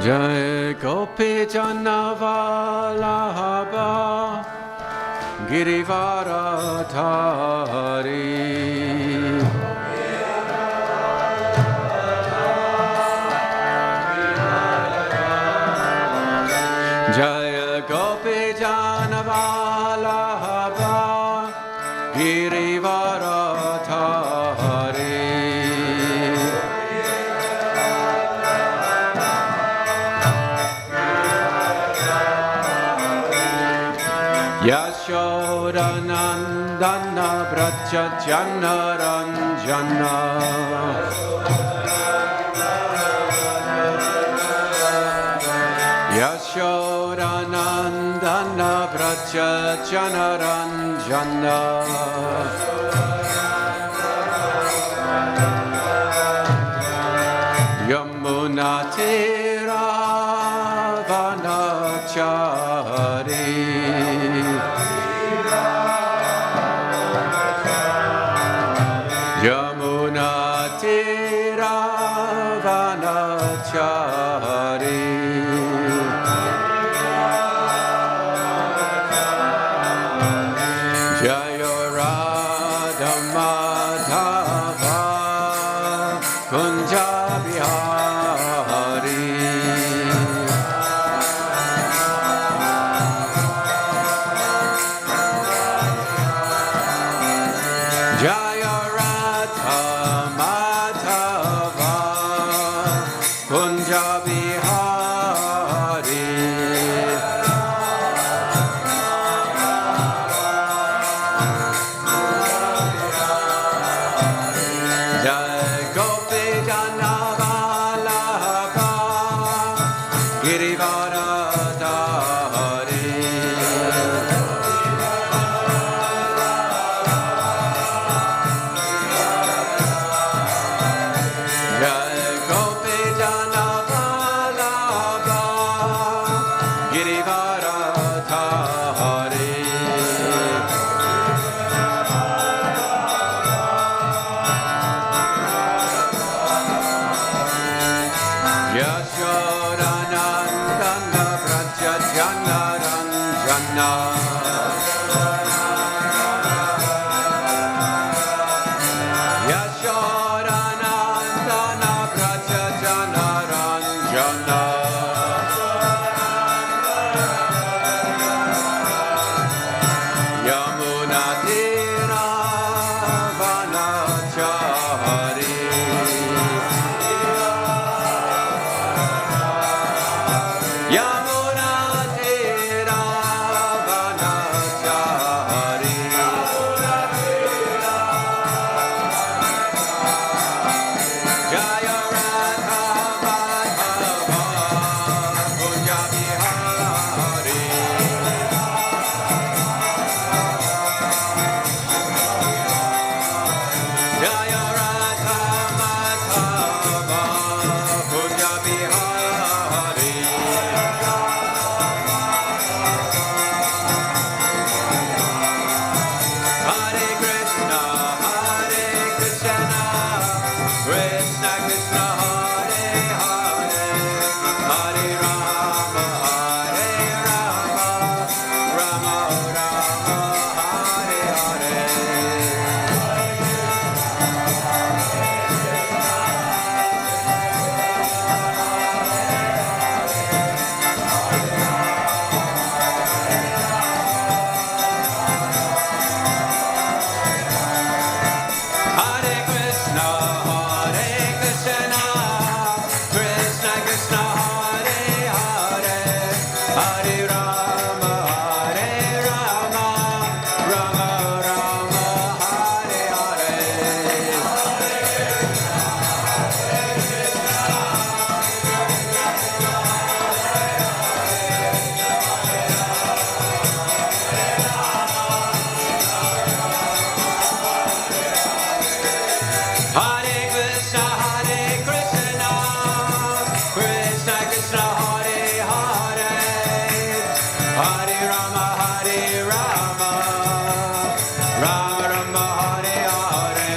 Jai Gopi Jannavalabha Girivaradhari Jai Gopi Jannavalabha Girivaradhari Yashodanandana Braja Janaranjana Yashodanandana Braja Janaranjana Yamuna Tira Vanachari Yamuna Tira Vanachari Jaya Radha Madhava Kunja Bihari Jaya Radha Madhava Kunja Bihari Jai Gopi Jannavalabha Girivaradhari Jai Gopi Jannavalabha Girivaradhari Yashodanandana Braja Janaranjana Yashodanandana Braja Janaranjana Yamuna Tira Vanachari Yamuna Tira Vanachari Jaya Radha Madhava Kunja Bihari Jaya Radha Madhava Kunja Bihari Hare Krishna, Krishna Krishna, Hare Hare, Hare Rama, Rama Rama, Hare Hare. Hare Krishna, Krishna Krishna, Hare Hare, Hare Rama, Rama Rama, Hare Hare. Hare Krishna, Krishna Krishna, Hare Hare, Hare Rama, Rama Rama, Hare Hare.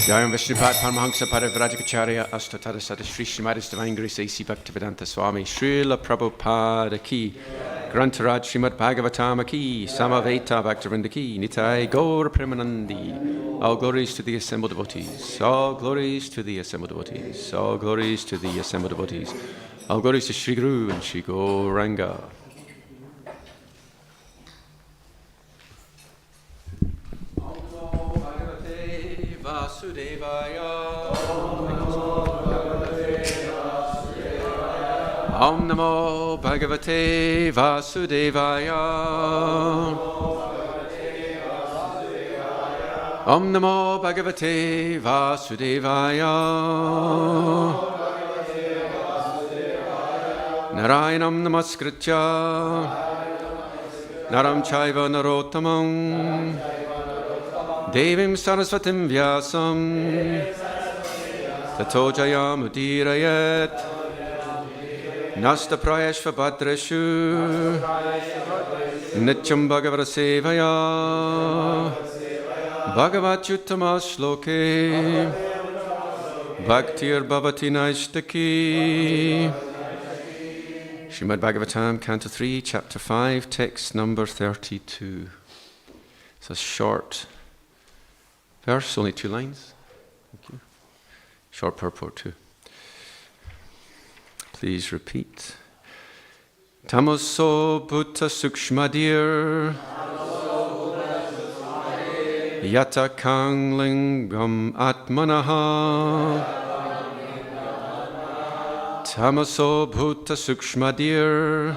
Jayam Vishnupad Paramahansa Parivrajacharya Astatada Sada Sri Srimad Divine Grace A.C. Bhaktivedanta Swami Srila Prabhupada Ki Grantaraj Srimad Bhagavatam Ki Samaveta Bhaktivinda Ki Nitai Gaur Premanandi. All glories to the assembled devotees. All glories to the assembled devotees. All glories to the assembled devotees. All glories to Sri Guru and Sri Gauranga. Om Namo Bhagavate Vasudevaya. Om Namo Bhagavate Vasudevaya. Narayanam Namaskritya Naram Chaiva Narottamam Devim Saraswatim Vyasam Tato Jayamudirayat Nasta Prayashva Bhadreshu Nityam Bhagavata Sevaya Bhagavatyuttama Shloke Bhaktir Bhavati Naishtaki. Srimad Bhagavatam, Canto 3, Chapter 5, text number 32. It's a short verse, only 2 lines. Thank you. Short purport too. Please repeat. Tamaso Bhuta Sukshmadir Yata Kang Lingam Atmanaha. Tamaso Bhuta Sukshmadir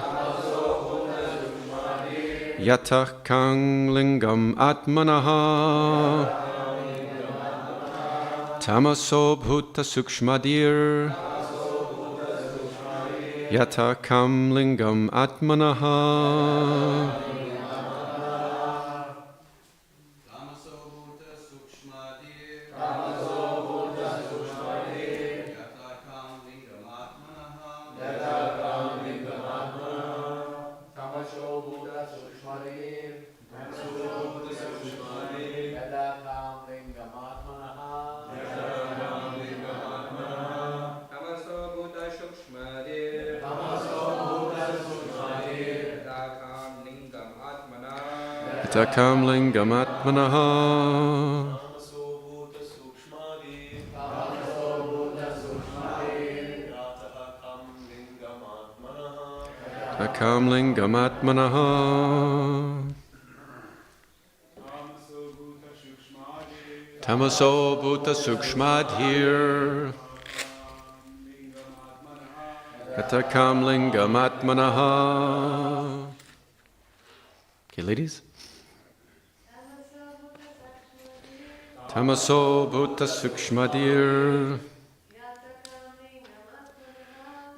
Yata Kang Lingam Atmanaha. Tamaso Bhuta Sukshmadir Yata Kam Lingam Atmanaha. Takam lingam atmanaha. Takam lingam atmanaha. Tamaso bhuta sukshmadhir. Takam lingam atmanaha. Okay, ladies. Tamaso bhuta sukshmadir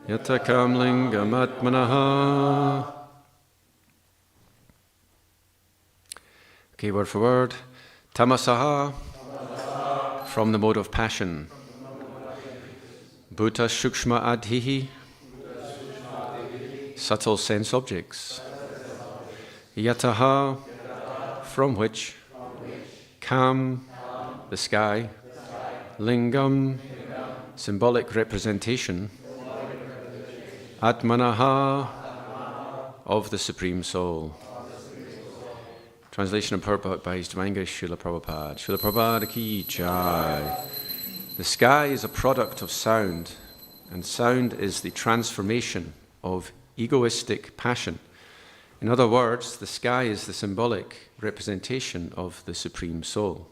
Yatakam lingam atmanaha. Okay, word for word. Tamasaha, from the mode of passion. Bhuta sukshma adhihi, subtle sense objects. Yataha, from which. Kam, the sky. Lingam, symbolic representation. Atmanaha, of the Supreme Soul. Translation and purport by His Divine Grace Srila Prabhupada. Srila Prabhupada ki jai. The sky is a product of sound, and sound is the transformation of egoistic passion. In other words, the sky is the symbolic representation of the Supreme Soul.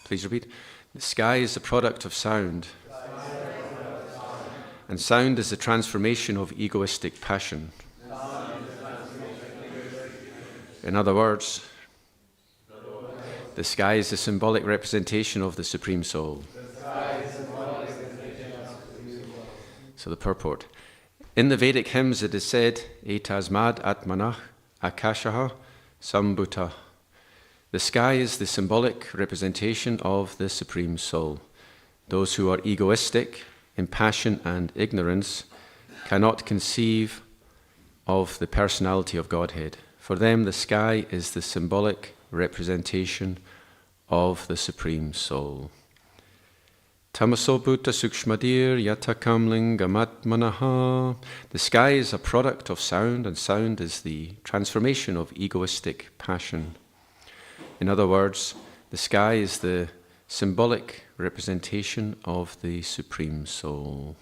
Please repeat. The sky is the product of sound, and sound is the transformation of egoistic passion. In other words, the sky is the symbolic representation of the Supreme Soul. So the purport. In the Vedic hymns it is said, Etasmad atmanah akashaha sambhuta. The sky is the symbolic representation of the Supreme Soul. Those who are egoistic in passion and ignorance cannot conceive of the personality of Godhead. For them, the sky is the symbolic representation of the Supreme Soul. Tamaso bhuta sukshmadir yatakam lingamatmanaha. The sky is a product of sound, and sound is the transformation of egoistic passion. In other words, the sky is the symbolic representation of the Supreme Soul.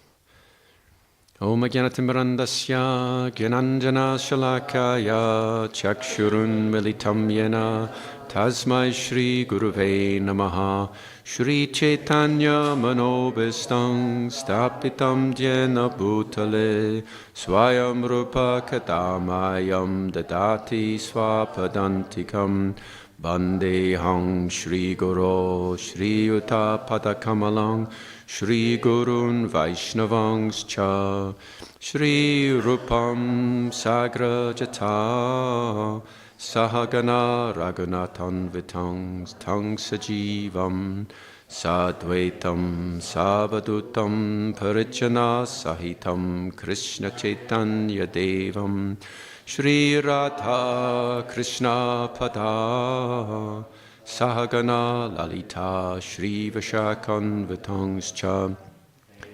Om Jnanatimrandasya Jnananjana Shalakaya Chakshurun Militam Yena Tasmai Shri Guruve Namaha Shri Chaitanya Manobistang Stapitam Jena Bhutale Swayam Rupa Kadamayam Dadati Swapadantikam Bande Hang Shri Guru Shri Uta Padakamalang Shri Gurun Vaishnavangscha Shri Rupam Sagra Jata Sahagana Raghunathan Vitang Tang Sajivam Sadvaitam Savadutam Parijana Sahitam Krishna Chaitanya Devam Shri Radha Krishna Pada Sahagana Lalita Shri Vashakan Vitangscha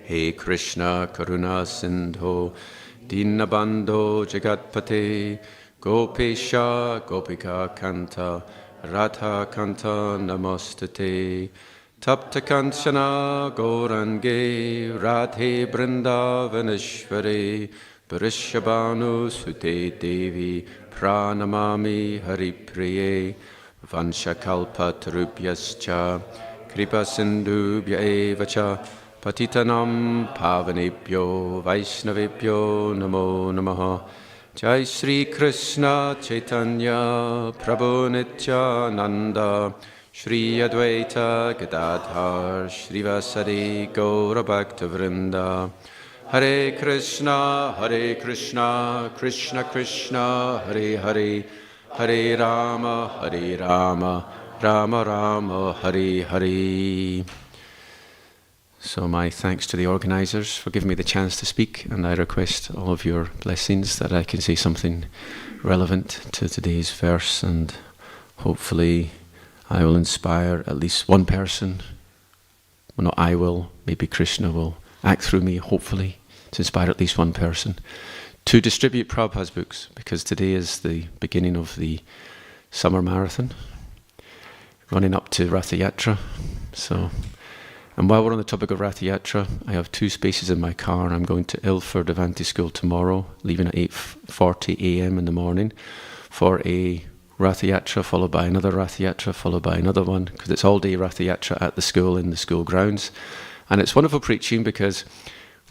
He Krishna Karuna Sindho Dinabando Jagatpate Gopesha Gopika Kanta Radha Kanta Namastate Tapta Kanchana Gaurange Radhe Brindavaneshware Brishabhanu Sute Devi Pranamami Haripriye Vanshakalpa Tarubhyascha Kripa Sindhubhya Evacha Patitanam Pavanebhyo Vaishnavebhyo Namo Namaha Jai Sri Krishna Chaitanya Prabhu Nityananda Shri Advaita Gadadhar Shri Vasari Gaura Bhakta Vrinda Hare Krishna Krishna Krishna Hare Hare Hare Rama Rama Rama Hare Hare. So my thanks to the organizers for giving me the chance to speak, and I request all of your blessings that I can say something relevant to today's verse, and hopefully I will inspire at least one person. Well, not I will, maybe Krishna will act through me, hopefully, to inspire at least one person to distribute Prabhupada's books, because today is the beginning of the summer marathon, running up to Ratha Yatra. And while we're on the topic of Ratha Yatra, I have 2 spaces in my car, and I'm going to Ilford Avanti School tomorrow, leaving at 8:40 a.m. in the morning for a Ratha Yatra, followed by another Ratha Yatra, followed by another one, because it's all day Ratha Yatra at the school, in the school grounds. And it's wonderful preaching, because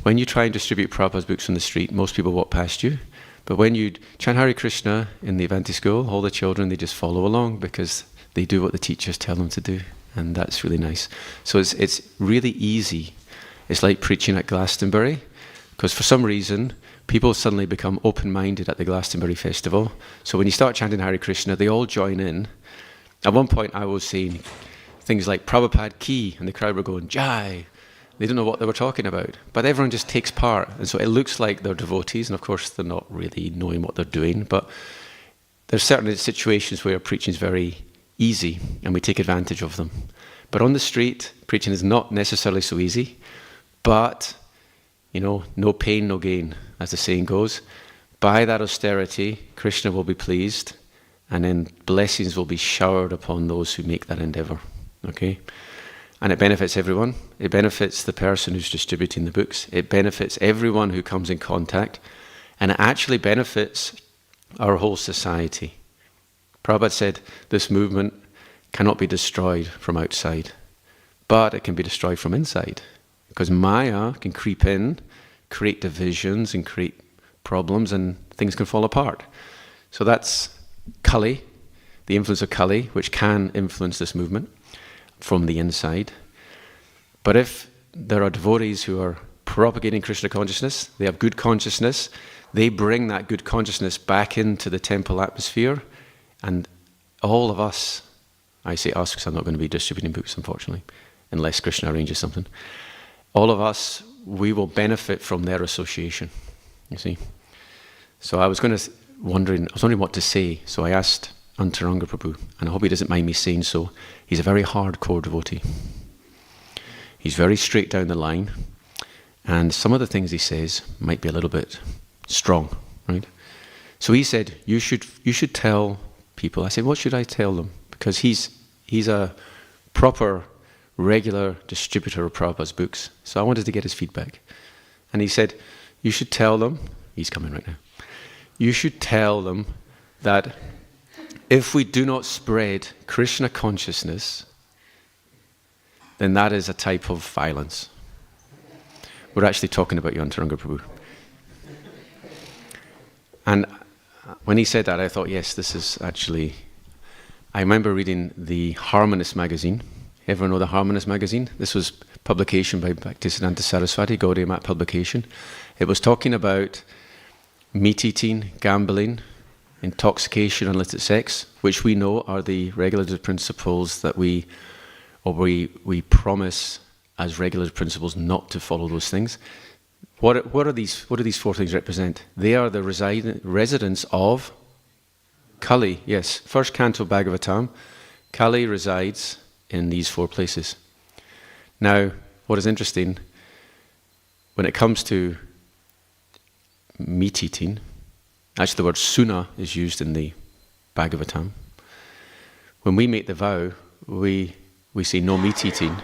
when you try and distribute Prabhupada's books on the street, most people walk past you. But when you chant Hare Krishna in the Avanti school, all the children, they just follow along, because they do what the teachers tell them to do. And that's really nice. So it's really easy. It's like preaching at Glastonbury, because for some reason, people suddenly become open-minded at the Glastonbury festival. So when you start chanting Hare Krishna, they all join in. At one point, I was saying things like Prabhupada Ki, and the crowd were going, Jai. They don't know what they were talking about. But everyone just takes part. And so it looks like they're devotees, and of course they're not really knowing what they're doing. But there's certain situations where preaching is very easy, and we take advantage of them. But on the street, preaching is not necessarily so easy. But, no pain, no gain, as the saying goes. By that austerity, Krishna will be pleased, and then blessings will be showered upon those who make that endeavor. Okay? And it benefits everyone. It benefits the person who's distributing the books. It benefits everyone who comes in contact. And it actually benefits our whole society. Prabhupada said this movement cannot be destroyed from outside, but it can be destroyed from inside. Because Maya can creep in, create divisions and create problems, and things can fall apart. So that's Kali, the influence of Kali, which can influence this movement from the inside. But if there are devotees who are propagating Krishna consciousness. They have good consciousness. They bring that good consciousness back into the temple atmosphere. And all of us, I say us because I'm not going to be distributing books, unfortunately, unless Krishna arranges something. All of us, we will benefit from their association, you see. So I was wondering what to say. So I asked Antaranga Prabhu, and I hope he doesn't mind me saying so. He's a very hardcore devotee. He's very straight down the line, and some of the things he says might be a little bit strong, right? So he said, you should tell people. I said, what should I tell them? Because he's a proper, regular distributor of Prabhupada's books. So I wanted to get his feedback. And he said, you should tell them, he's coming right now, you should tell them that if we do not spread Krishna consciousness, then that is a type of violence. We're actually talking about you, Antaranga Prabhu. And when he said that, I thought, yes, this is actually... I remember reading the Harmonist magazine. Everyone know the Harmonist magazine? This was publication by Bhaktisiddhanta Saraswati, Gaudiya Mat publication. It was talking about meat eating, gambling, intoxication, illicit sex, which we know are the regulative principles that we promise as regulative principles not to follow those things. What do these four things represent? They are the residents of Kali. Yes, first Canto Bhagavatam. Kali resides in these four places. Now, what is interesting, when it comes to meat eating, actually the word suna is used in the Bhagavatam. When we make the vow, we say no meat eating.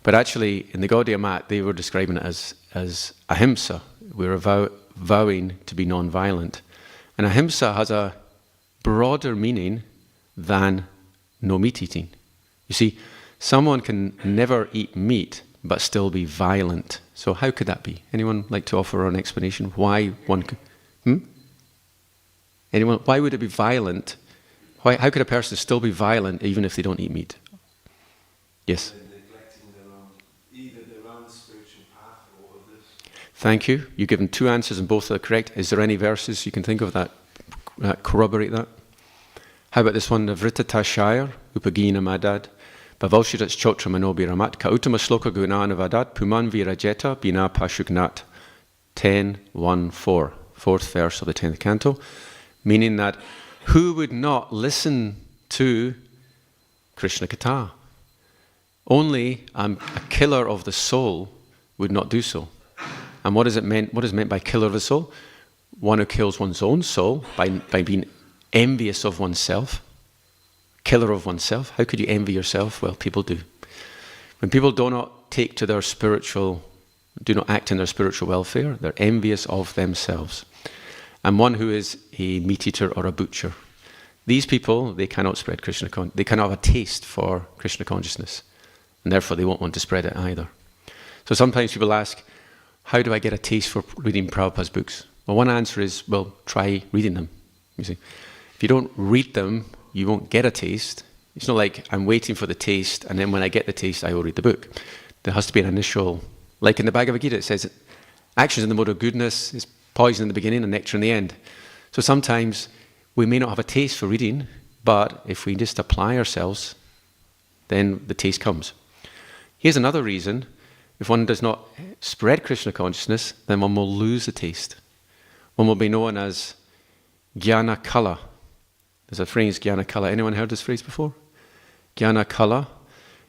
But actually, in the Gaudiya Mat, they were describing it as ahimsa. We're vowing to be non-violent. And ahimsa has a broader meaning than no meat eating. You see, someone can never eat meat but still be violent. So how could that be? Anyone like to offer an explanation why one could... Anyone? Why would it be violent? How could a person still be violent even if they don't eat meat? Yes? Either their own spiritual path or others. Thank you. You've given two answers and both are correct. Is there any verses you can think of that corroborate that? How about this one? Vritata Shire, Upagina Madad, Bavalshirats Chotra Manobi Ramat, Kautama Sloka Gunana Vadat, Puman Virajeta, Bina Pashugnat, 10:1-4, fourth verse of the 10th canto, meaning that who would not listen to Krishna Katha? Only a killer of the soul would not do so. And what is meant by killer of the soul? One who kills one's own soul by being envious of oneself. Killer of oneself. How could you envy yourself? Well, people do. When people do not act in their spiritual welfare, they're envious of themselves. And one who is a meat eater or a butcher. These people, they cannot spread Krishna consciousness. They cannot have a taste for Krishna consciousness. And therefore they won't want to spread it either. So sometimes people ask, how do I get a taste for reading Prabhupada's books? Well, one answer is, well, try reading them. You see, if you don't read them, you won't get a taste. It's not like I'm waiting for the taste, and then when I get the taste, I will read the book. There has to be an initial, like in the Bhagavad Gita, it says, actions in the mode of goodness is poison in the beginning and nectar in the end. So sometimes we may not have a taste for reading, but if we just apply ourselves, then the taste comes. Here's another reason. If one does not spread Krishna consciousness, then one will lose the taste. One will be known as Jnana Kala. There's a phrase, Jnana Kala. Anyone heard this phrase before? Jnana Kala.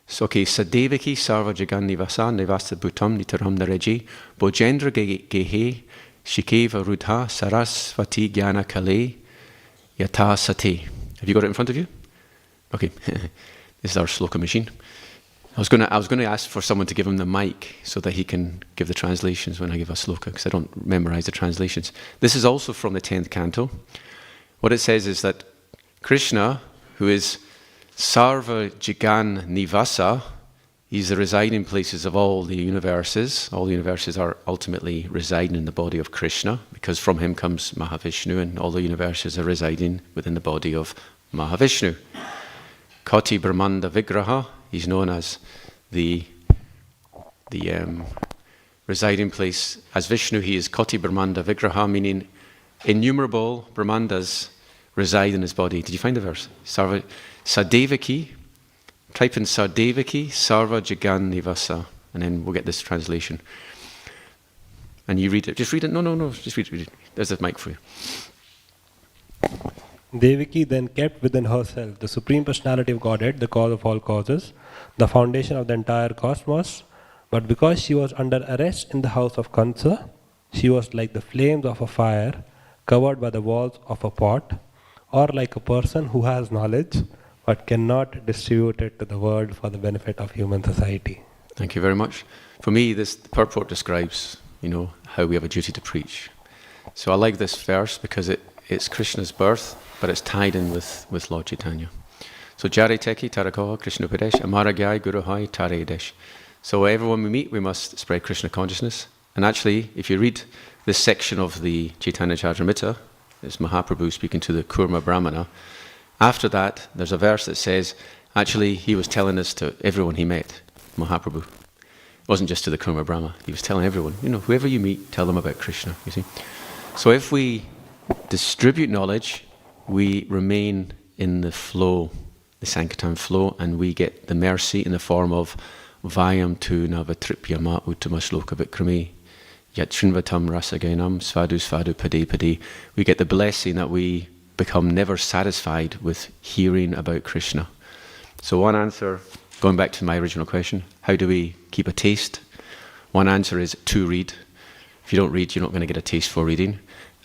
So, okay, Sadevaki Sarva Jagan Nivasa Nivasa Bhutam Nitaram Nareji Bojendra Gehe Shikeva Rudha Sarasvati Jnana Kale Yata Sate. Have you got it in front of you? Okay, this is our sloka machine. I was going to ask for someone to give him the mic so that he can give the translations when I give a sloka, because I don't memorize the translations. This is also from the 10th canto. What it says is that Krishna, who is Sarva Jigan Nivasa, he's the residing places of all the universes. All the universes are ultimately residing in the body of Krishna, because from him comes Mahavishnu, and all the universes are residing within the body of Mahavishnu. Koti Brahmanda Vigraha, he's known as the residing place. As Vishnu, he is Koti Brahmanda Vigraha, meaning innumerable Brahmandas reside in his body. Did you find the verse? Sadevaki, type in Sadevaki, Sarva Jagan Nivasa, and then we'll get this translation. And you read it. Just read it. No. Just read it. There's the mic for you. Devaki then kept within herself the Supreme Personality of Godhead, the cause of all causes, the foundation of the entire cosmos. But because she was under arrest in the house of Kansa, she was like the flames of a fire covered by the walls of a pot, or like a person who has knowledge but cannot distribute it to the world for the benefit of human society. Thank you very much. For me, this purport describes, how we have a duty to preach. So I like this verse because it's Krishna's birth, but it's tied in with Lord Chaitanya. So Jari Teki Tarakoha Krishna Padesh Amaragyai Guru Hai Tare Desh. So everyone we meet, we must spread Krishna consciousness. And actually, if you read this section of the Chaitanya Charitamrita, it's Mahaprabhu speaking to the Kurma Brahmana. After that, there's a verse that says, actually, he was telling this to everyone he met, Mahaprabhu. It wasn't just to the Kurma Brahma. He was telling everyone, whoever you meet, tell them about Krishna, you see. So if we distribute knowledge, we remain in the flow, the Sankirtan flow, and we get the mercy in the form of Vayam tu navatripyama uttama shloka vikrami yat srinvatam rasagainam svadu svadu pade pade. We get the blessing that we become never satisfied with hearing about Krishna. So one answer, going back to my original question, how do we keep a taste? One answer is to read. If you don't read, you're not going to get a taste for reading.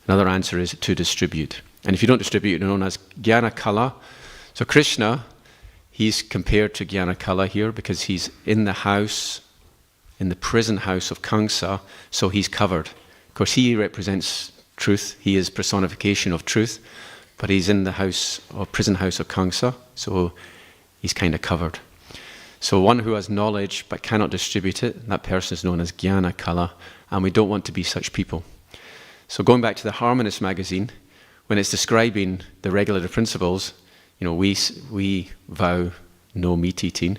Another answer is to distribute. And if you don't distribute, you're known as Jnana Kala. So Krishna, he's compared to Jnana Kala here because he's in the house, in the prison house of Kamsa, so he's covered. Of course, he represents truth. He is personification of truth, but he's in the house or prison house of Kamsa, so he's kind of covered. So one who has knowledge but cannot distribute it, that person is known as Jnana Kala, and we don't want to be such people. So going back to the Harmonist magazine, when it's describing the regulative principles, we vow no meat eating.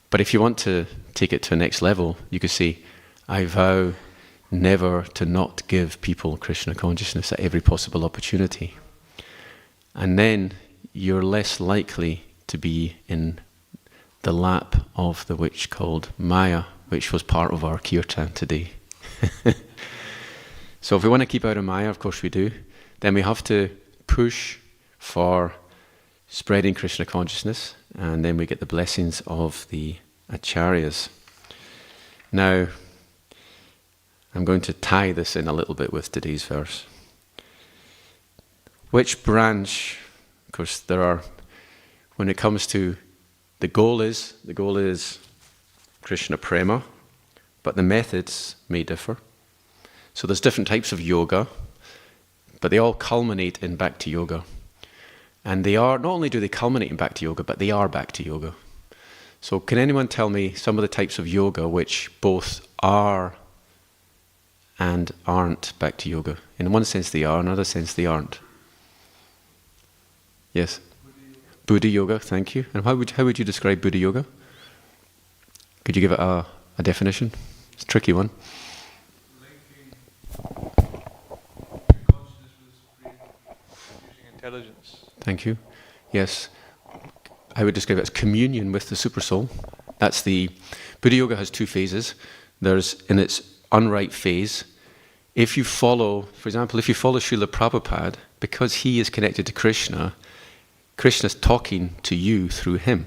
But if you want to take it to the next level, you could say, I vow never to not give people Krishna consciousness at every possible opportunity. And then you're less likely to be in the lap of the witch called Maya, which was part of our kirtan today. So if we want to keep out of Maya, of course we do, then we have to push for spreading Krishna consciousness, and then we get the blessings of the acharyas. Now, I'm going to tie this in a little bit with today's verse. Which branch, of course there are, when it comes to, the goal is Krishna Prema, but the methods may differ. So there's different types of yoga, but they all culminate in Bhakti Yoga. And they are, not only do they culminate in Bhakti Yoga, but they are Bhakti Yoga. So can anyone tell me some of the types of yoga which both are and aren't Bhakti Yoga? In one sense they are, in another sense they aren't. Yes? Buddha Yoga, thank you. And how would you describe Buddha Yoga? Could you give it a definition? It's a tricky one. Intelligence. Thank you. Yes. I would describe it as communion with the Supersoul. That's the... Buddha Yoga has two phases. There's, in its unright phase, if you follow, for example, if you follow Srila Prabhupada, because he is connected to Krishna, Krishna's talking to you through him.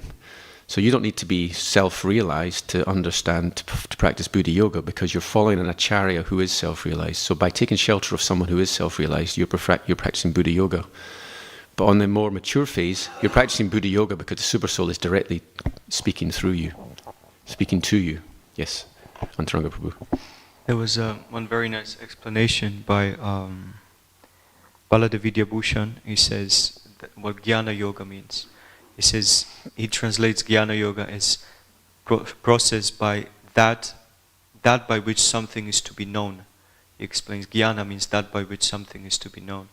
So you don't need to be self-realized to understand, to practice Buddha Yoga, because you're following an acharya who is self-realized. So by taking shelter of someone who is self-realized, you're practicing Buddha Yoga. But on the more mature phase, you're practicing Buddha Yoga because the Supersoul is directly speaking through you, speaking to you. Yes, Antaranga Prabhu. There was one very nice explanation by Baladevidya Bhushan. He says what Jnana Yoga means. He says, he translates Jnana Yoga as process by that by which something is to be known. He explains Jnana means that by which something is to be known.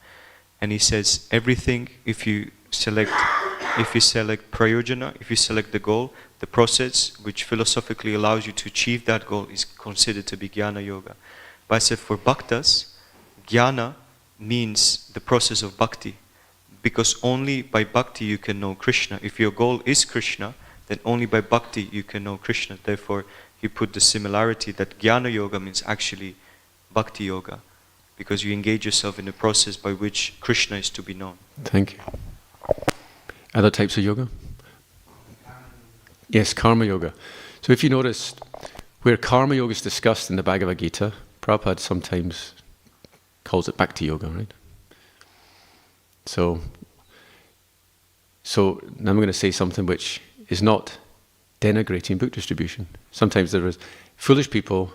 And he says everything, if you select if you select prayojana, if you select the goal, the process which philosophically allows you to achieve that goal is considered to be jnana yoga. But I said for bhaktas, jnana means the process of bhakti, because only by bhakti you can know Krishna. If your goal is Krishna, then only by bhakti you can know Krishna. Therefore, he put the similarity that jnana yoga means actually bhakti yoga, because you engage yourself in a process by which Krishna is to be known. Thank you. Other types of yoga? Yes, karma yoga. So if you notice, where karma yoga is discussed in the Bhagavad Gita, Prabhupada sometimes calls it bhakti yoga, right? So now I'm going to say something which is not denigrating book distribution. Sometimes there is foolish people.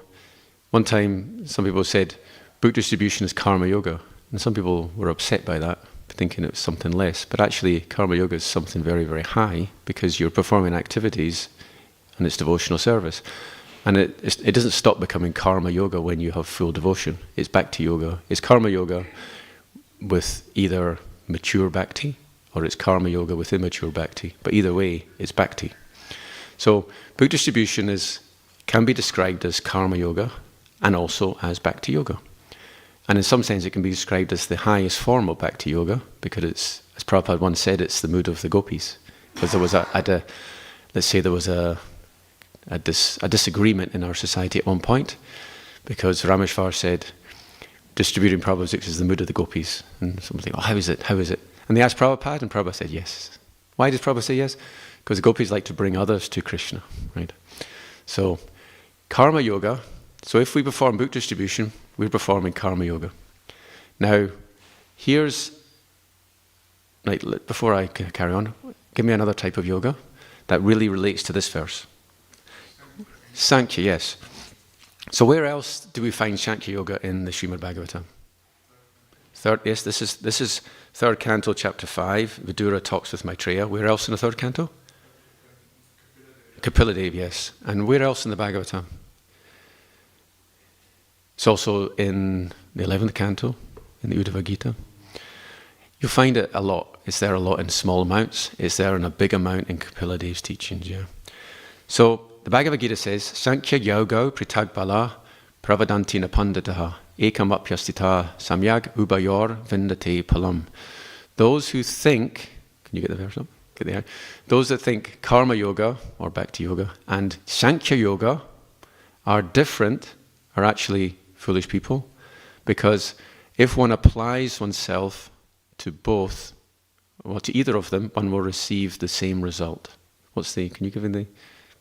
One time some people said book distribution is karma yoga, and some people were upset by that, thinking it was something less. But actually karma yoga is something very, very high, because you're performing activities and it's devotional service. And it doesn't stop becoming karma yoga when you have full devotion. It's bhakti yoga. It's karma yoga with either mature bhakti or it's karma yoga with immature bhakti. But either way, it's bhakti. So book distribution can be described as karma yoga and also as bhakti yoga. And in some sense it can be described as the highest form of bhakti yoga, because it's, as Prabhupada once said, it's the mood of the gopis. Because there was let's say there was a disagreement in our society at one point, because Rameshwar said, distributing Prabhupada's books is the mood of the gopis. And someone said, oh, how is it? How is it? And they asked Prabhupada, and Prabhupada said yes. Why did Prabhupada say yes? Because the gopis like to bring others to Krishna, right? So, karma yoga. So if we perform book distribution, we're performing karma yoga. Now, before I carry on, give me another type of yoga that really relates to this verse. Sankhya, yes. So where else do we find Sankhya yoga in the Srimad Bhagavatam? Yes, this is third canto, chapter 5. Vidura talks with Maitreya. Where else in the third canto? Kapiladev, yes. And where else in the Bhagavatam? It's also in the 11th canto, in the Uddhava Gita. You'll find it a lot. It's there a lot in small amounts. It's there in a big amount in Kapiladev's teachings, yeah. So the Bhagavad Gita says, Sankhya yoga pritagbala pravadanti napandataha ekam apyastita samyag ubayor vindate palam. Those who think, can you get the verse up? Get there. Those that think karma yoga or bhakti yoga and Sankhya yoga are different are actually foolish people, because if one applies oneself to both, or to either of them, one will receive the same result. Can you give me the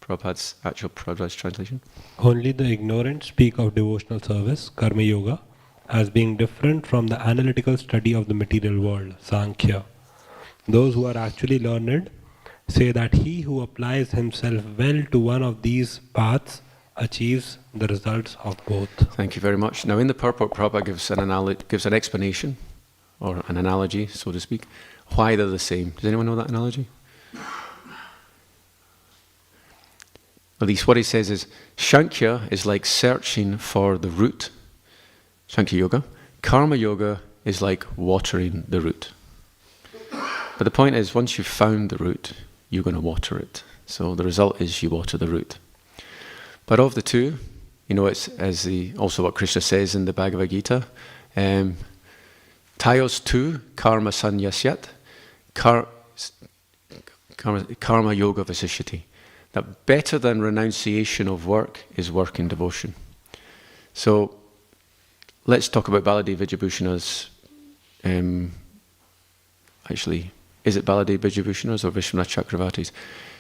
Prabhupada's translation? Only the ignorant speak of devotional service, karma yoga, as being different from the analytical study of the material world, Sankhya. Those who are actually learned say that he who applies himself well to one of these paths achieves the results of both. Thank you very much. Now in the purport, Prabhupada gives an explanation, or an analogy, so to speak, why they're the same. Does anyone know that analogy? At least what he says is, Sankhya is like searching for the root, Sankhya yoga. Karma yoga is like watering the root. But the point is, once you've found the root, you're going to water it. So the result is you water the root. But of the two, it's also what Krishna says in the Bhagavad Gita, Tayos tu karma sanyasyat, karma yoga vasishyati. That better than renunciation of work is work in devotion. So let's talk about Baladev Vijayabhushana's, actually, is it Baladev Vijayabhushana's or Vishwanath Chakravarti's?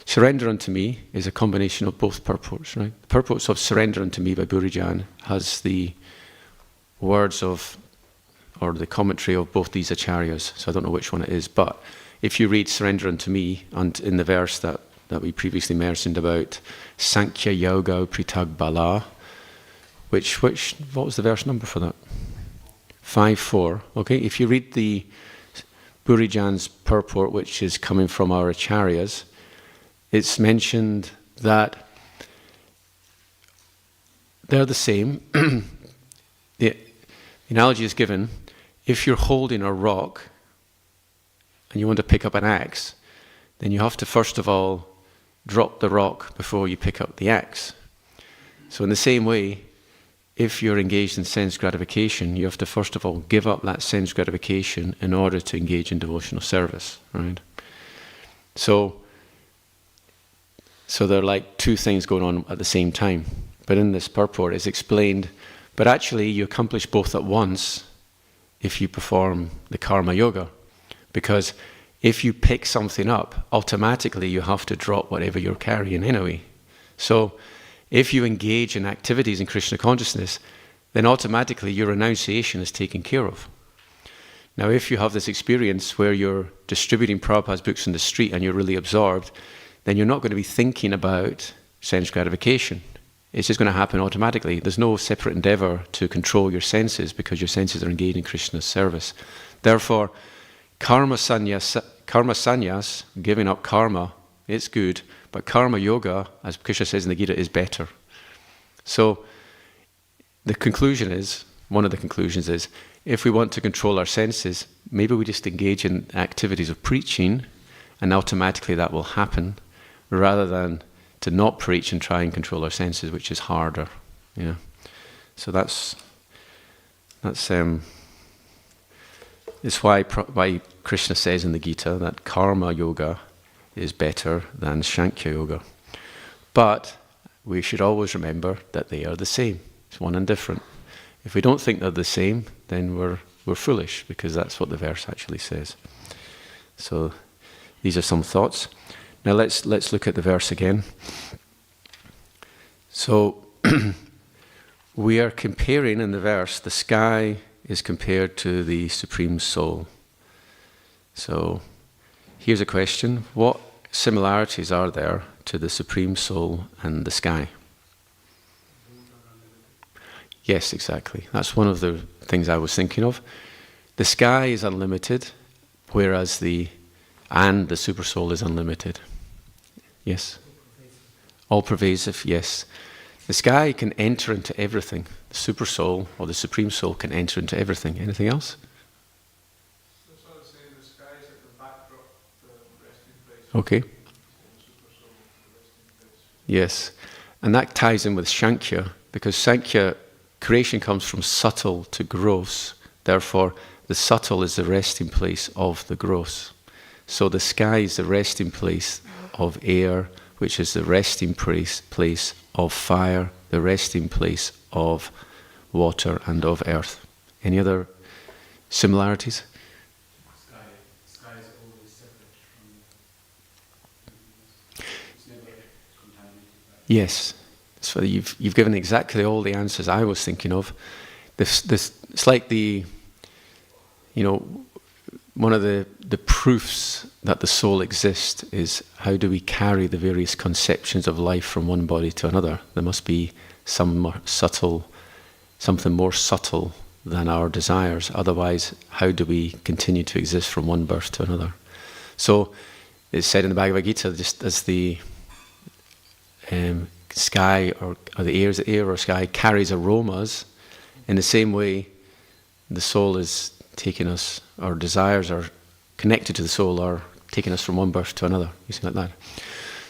Surrender unto me is a combination of both purports, right? The purports of Surrender unto me by Burijan has the words of, or the commentary of both these acharyas, so I don't know which one it is, but if you read Surrender unto me, and in the verse that we previously mentioned about Sankhya yoga pritag bala, what was the verse number for that? 5.4. Okay, if you read the Burijan's purport, which is coming from our acharyas, it's mentioned that they're the same. The analogy is given, if you're holding a rock and you want to pick up an axe, then you have to first of all drop the rock before you pick up the axe. So in the same way, if you're engaged in sense gratification, you have to first of all give up that sense gratification in order to engage in devotional service, right? So there are like two things going on at the same time. But in this purport it's explained, but actually you accomplish both at once if you perform the karma yoga. Because if you pick something up, automatically you have to drop whatever you're carrying anyway. So if you engage in activities in Krishna consciousness, then automatically your renunciation is taken care of. Now if you have this experience where you're distributing Prabhupada's books in the street and you're really absorbed, then you're not going to be thinking about sense gratification. It's just going to happen automatically. There's no separate endeavor to control your senses because your senses are engaged in Krishna's service. Therefore, karma sannyas, giving up karma, it's good, but karma yoga, as Krishna says in the Gita, is better. So the conclusion is, one of the conclusions is, if we want to control our senses, maybe we just engage in activities of preaching and automatically that will happen, rather than to not preach and try and control our senses, which is harder. So that's why Krishna says in the Gita that karma yoga is better than Sankhya yoga. But we should always remember that they are the same. It's one and different. If we don't think they're the same, then we're foolish, because that's what the verse actually says. So these are some thoughts. Now let's look at the verse again. So we are comparing in the verse, the sky is compared to the Supreme Soul. So here's a question. What similarities are there to the Supreme Soul and the sky? Yes, exactly. That's one of the things I was thinking of. The sky is unlimited, whereas the Super Soul is unlimited. Yes? All pervasive, yes. The sky can enter into everything. The Super Soul or the Supreme Soul can enter into everything. Anything else? So sort of saying the sky is at the backdrop, the resting place. Okay. The Super Soul, the resting place. Yes. And that ties in with Sankhya, because Sankhya, creation comes from subtle to gross. Therefore, the subtle is the resting place of the gross. So the sky is the resting place of air, which is the resting place of fire, the resting place of water and of earth. Any other similarities? Sky is always separate from it's never contaminated. Yes. So you've given exactly all the answers I was thinking of. This it's like one of the proofs that the soul exists is how do we carry the various conceptions of life from one body to another. There must be something more subtle than our desires. Otherwise, how do we continue to exist from one birth to another? So it's said in the Bhagavad Gita, just as the sky or the air or sky carries aromas, in the same way the soul is taking us, our desires are connected to the soul, are taking us from one birth to another, using like that.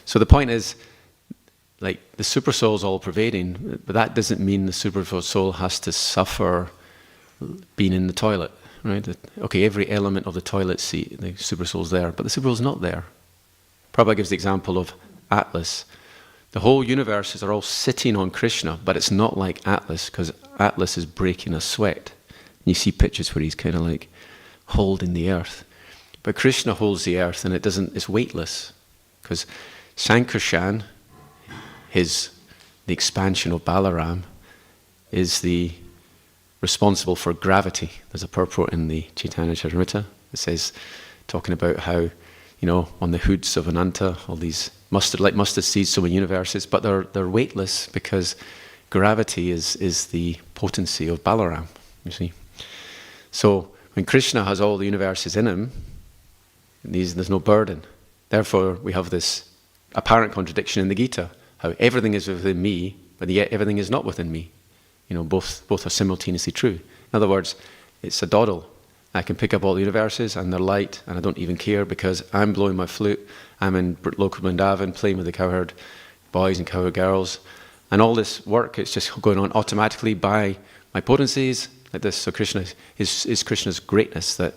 So the point is, like, the Super Soul is all pervading, but that doesn't mean the Super Soul has to suffer being in the toilet, right? Okay, every element of the toilet seat, the Super Soul's there, but the Super Soul's not there. Prabhupada gives the example of Atlas. The whole universes are all sitting on Krishna, but it's not like Atlas, because Atlas is breaking a sweat. You see pictures where he's kind of like holding the earth. But Krishna holds the earth and it's weightless. Because Sankarshan, the expansion of Balaram, is responsible for gravity. There's a purport in the Chaitanya Charitamrita that says, talking about how, on the hoods of Ananta, all these mustard seeds, so many universes, but they're weightless because gravity is the potency of Balaram, you see. So when Krishna has all the universes in him, there's no burden. Therefore, we have this apparent contradiction in the Gita, how everything is within me, but yet everything is not within me. Both are simultaneously true. In other words, it's a dawdle. I can pick up all the universes and they're light, and I don't even care because I'm blowing my flute. I'm in local Vrindavan playing with the cowherd boys and cowherd girls. And all this work, it's just going on automatically by my potencies like this. So Krishna is Krishna's greatness, that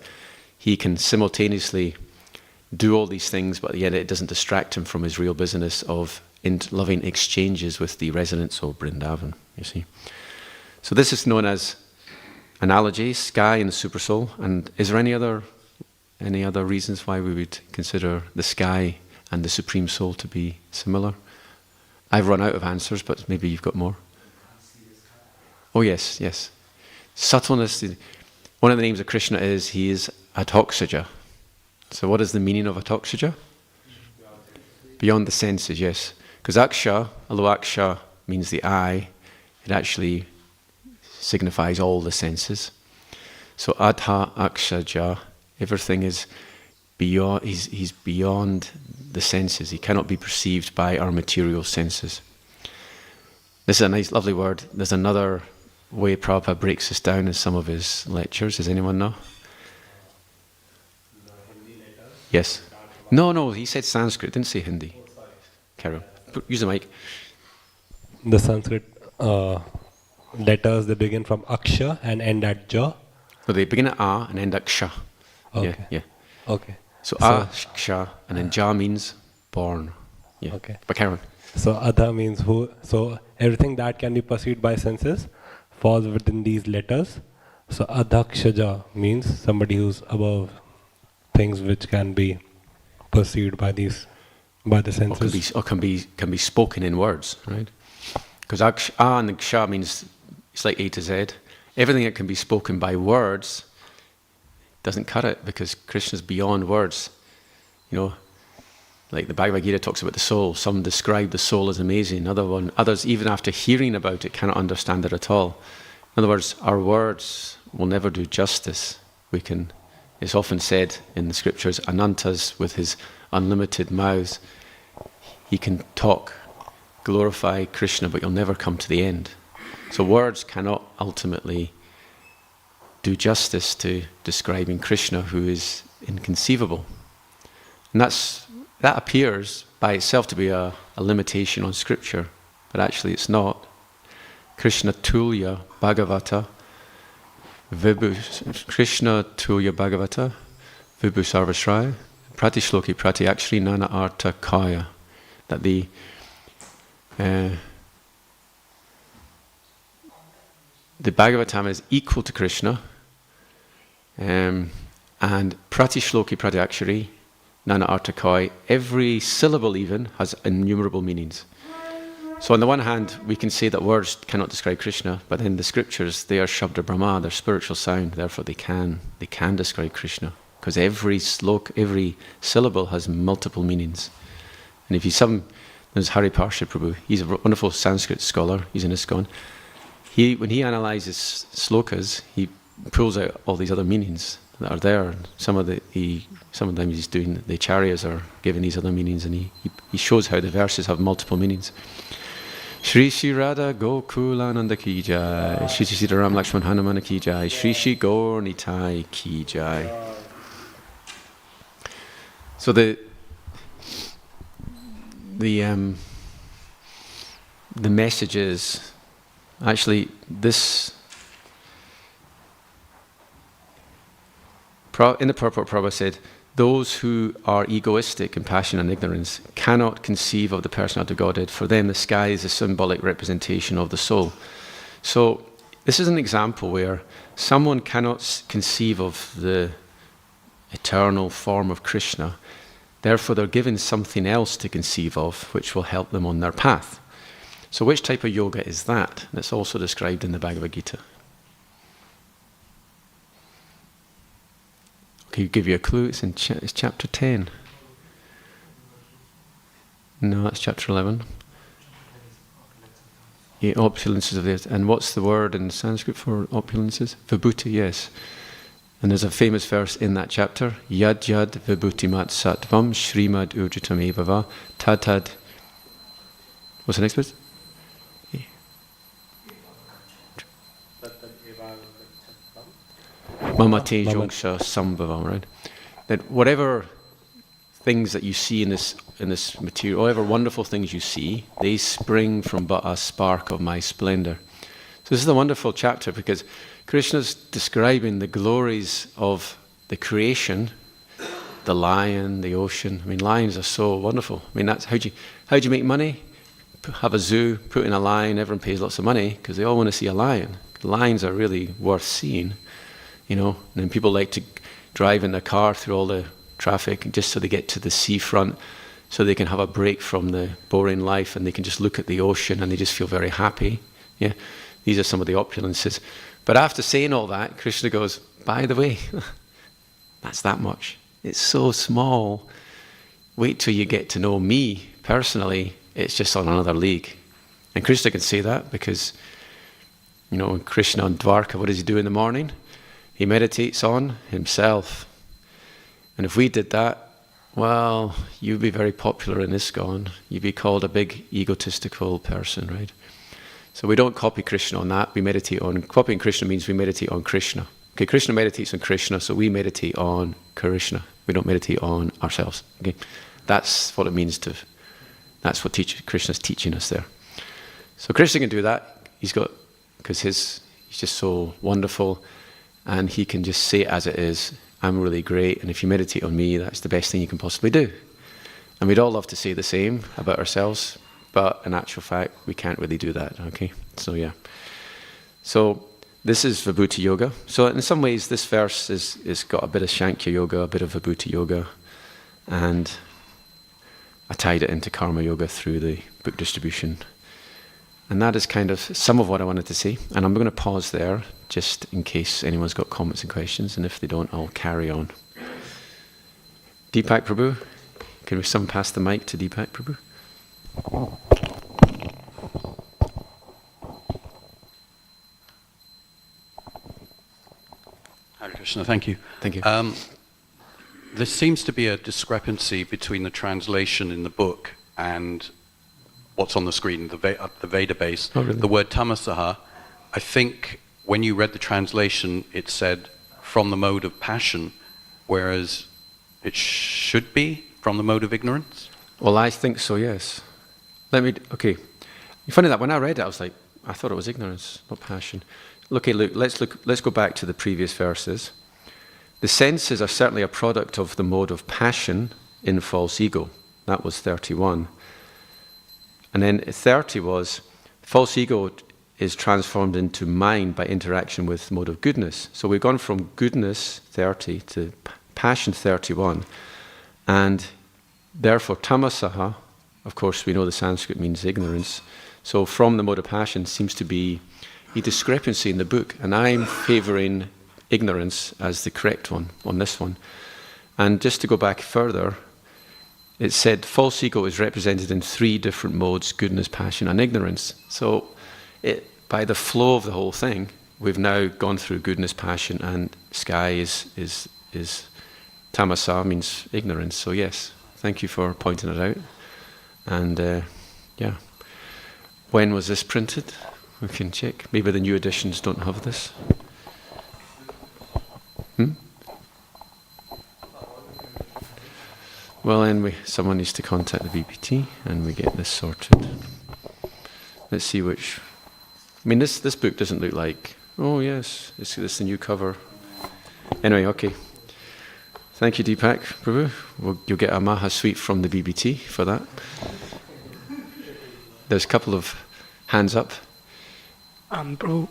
he can simultaneously do all these things, but yet it doesn't distract him from his real business of loving exchanges with the residents of Vrindavan, you see. So this is known as analogy, sky and the super soul. And is there any other reasons why we would consider the sky and the supreme soul to be similar? I've run out of answers, but maybe you've got more. Oh yes, yes. Subtleness. One of the names of Krishna is he is Atokshaja. So what is the meaning of Atokshaja? Beyond the senses, yes. Because aksha, although aksha means the eye, it actually signifies all the senses. So adha akshaja, everything is beyond, he's beyond the senses. He cannot be perceived by our material senses. This is a nice, lovely word. There's another way Prabhupada breaks this down in some of his lectures. Does anyone know? Yes. No, he said Sanskrit, didn't say Hindi. Carry on. Use the mic. The Sanskrit letters, they begin from aksha and end at ja. So they begin at a and end at ksha. Okay. Yeah. Okay. So a, ksha, and then ja means born. Yeah. Okay. But carry on. So adha means who. So everything that can be perceived by senses falls within these letters. So adhakshaja means somebody who's above things which can be perceived by the senses. Or can be spoken in words, right? Because a and ksha means it's like A to Z. Everything that can be spoken by words doesn't cut it, because Krishna's beyond words. You know, like the Bhagavad Gita talks about the soul. Some describe the soul as amazing. Others, even after hearing about it, cannot understand it at all. In other words, our words will never do justice. It's often said in the scriptures, Anantas, with his unlimited mouths, he can talk, glorify Krishna, but you'll never come to the end. So words cannot ultimately do justice to describing Krishna, who is inconceivable. And that appears by itself to be a limitation on scripture, but actually it's not. Krishna Tulya Bhagavata Krishna Tulya Bhagavata Vibhu Sarvasraya Prati Shloki Prati Akshri Nana Arta Kaya. That the Bhagavatam is equal to Krishna, and Prati Shloki Prati Akshari Nana Arta Kaya, every syllable even has innumerable meanings. So on the one hand, we can say that words cannot describe Krishna, but in the scriptures, they are Shabda Brahma, they're spiritual sound, therefore they can describe Krishna. Because every syllable has multiple meanings. And if there's Hari Parsha Prabhu, he's a wonderful Sanskrit scholar, he's in ISKCON. When he analyzes slokas, he pulls out all these other meanings that are there. Sometimes he's doing, the acharyas are giving these other meanings, and he shows how the verses have multiple meanings. Shri Shri Radha Gokulananda Ki Jai, Shri Shri Ram Lakshman Hanumana Ki Jai, Shri Shri Gaur Nitai Ki Jai. So the message is actually this. In the purport, Prabhupada said, those who are egoistic in passion and ignorance cannot conceive of the personality of Godhead. For them, the sky is a symbolic representation of the soul. So this is an example where someone cannot conceive of the eternal form of Krishna. Therefore, they're given something else to conceive of, which will help them on their path. So which type of yoga is that? That's also described in the Bhagavad Gita. Okay, give you a clue. It's chapter 10. No, it's chapter 11. Yeah, opulences of the earth. And what's the word in Sanskrit for opulences? Vibhuti, yes. And there's a famous verse in that chapter. Yad yad vibhutimat sattvam Srimad urjitam evava tatad. What's the next bit? Mamate jongsha sambhavam, right? That whatever things that you see in this material, whatever wonderful things you see, they spring from but a spark of my splendor. So this is a wonderful chapter because Krishna's describing the glories of the creation, the lion, the ocean. I mean, lions are so wonderful. I mean, that's how do you make money? Have a zoo, put in a lion, everyone pays lots of money because they all want to see a lion. Lions are really worth seeing, you know. And then people like to drive in their car through all the traffic just so they get to the seafront, so they can have a break from the boring life and they can just look at the ocean and they just feel very happy. Yeah, these are some of the opulences. But after saying all that, Krishna goes, by the way, that's that much. It's so small. Wait till you get to know me personally. It's just on another league. And Krishna can say that because, you know, Krishna on Dwarka, what does he do in the morning? He meditates on himself. And if we did that, well, you'd be very popular in ISKCON. You'd be called a big egotistical person, right? So we don't copy Krishna on that. We meditate on, copying Krishna means we meditate on Krishna. Okay, Krishna meditates on Krishna, so we meditate on Krishna. We don't meditate on ourselves. Okay, that's what it means to, that's what Krishna's teaching us there. So Krishna can do that. He's got, because he's just so wonderful, and he can just say it as it is. I'm really great, and if you meditate on me, that's the best thing you can possibly do. And we'd all love to say the same about ourselves, but in actual fact, we can't really do that, okay? So yeah. So this is Vibhuti Yoga. So in some ways, this verse is got a bit of Sankhya Yoga, a bit of Vibhuti Yoga, and I tied it into Karma Yoga through the book distribution. And that is kind of some of what I wanted to say. And I'm going to pause there, just in case anyone's got comments and questions, and if they don't, I'll carry on. Deepak Prabhu, can we someone pass the mic to Deepak Prabhu? Hare Krishna, thank you. Thank you. There seems to be a discrepancy between the translation in the book and what's on the screen, the Veda base. Oh, really? The word tamasaha, I think when you read the translation, it said from the mode of passion, whereas it should be from the mode of ignorance? Well, I think so, yes. Okay. Funny that when I read it, I thought it was ignorance, not passion. Okay, let's go back to the previous verses. The senses are certainly a product of the mode of passion in false ego. That was 31. And then 30 was, false ego is transformed into mind by interaction with mode of goodness. So we've gone from goodness, 30, to passion, 31. And therefore, tamasaha, of course, we know the Sanskrit means ignorance. So from the mode of passion seems to be a discrepancy in the book. And I'm favouring ignorance as the correct one on this one. And just to go back further, it said false ego is represented in 3 different modes: goodness, passion, and ignorance. So by the flow of the whole thing, we've now gone through goodness, passion, and sky is tamasa, means ignorance. So yes, thank you for pointing it out. And yeah, when was this printed? We can check. Maybe the new editions don't have this. Well, then someone needs to contact the VPT and we get this sorted. Let's see which. I mean, this book doesn't look like. Oh yes, this the new cover. Anyway, okay. Thank you, Deepak Prabhu. You'll get a Maha Sweet from the BBT for that. There's a couple of hands up. Prabhu,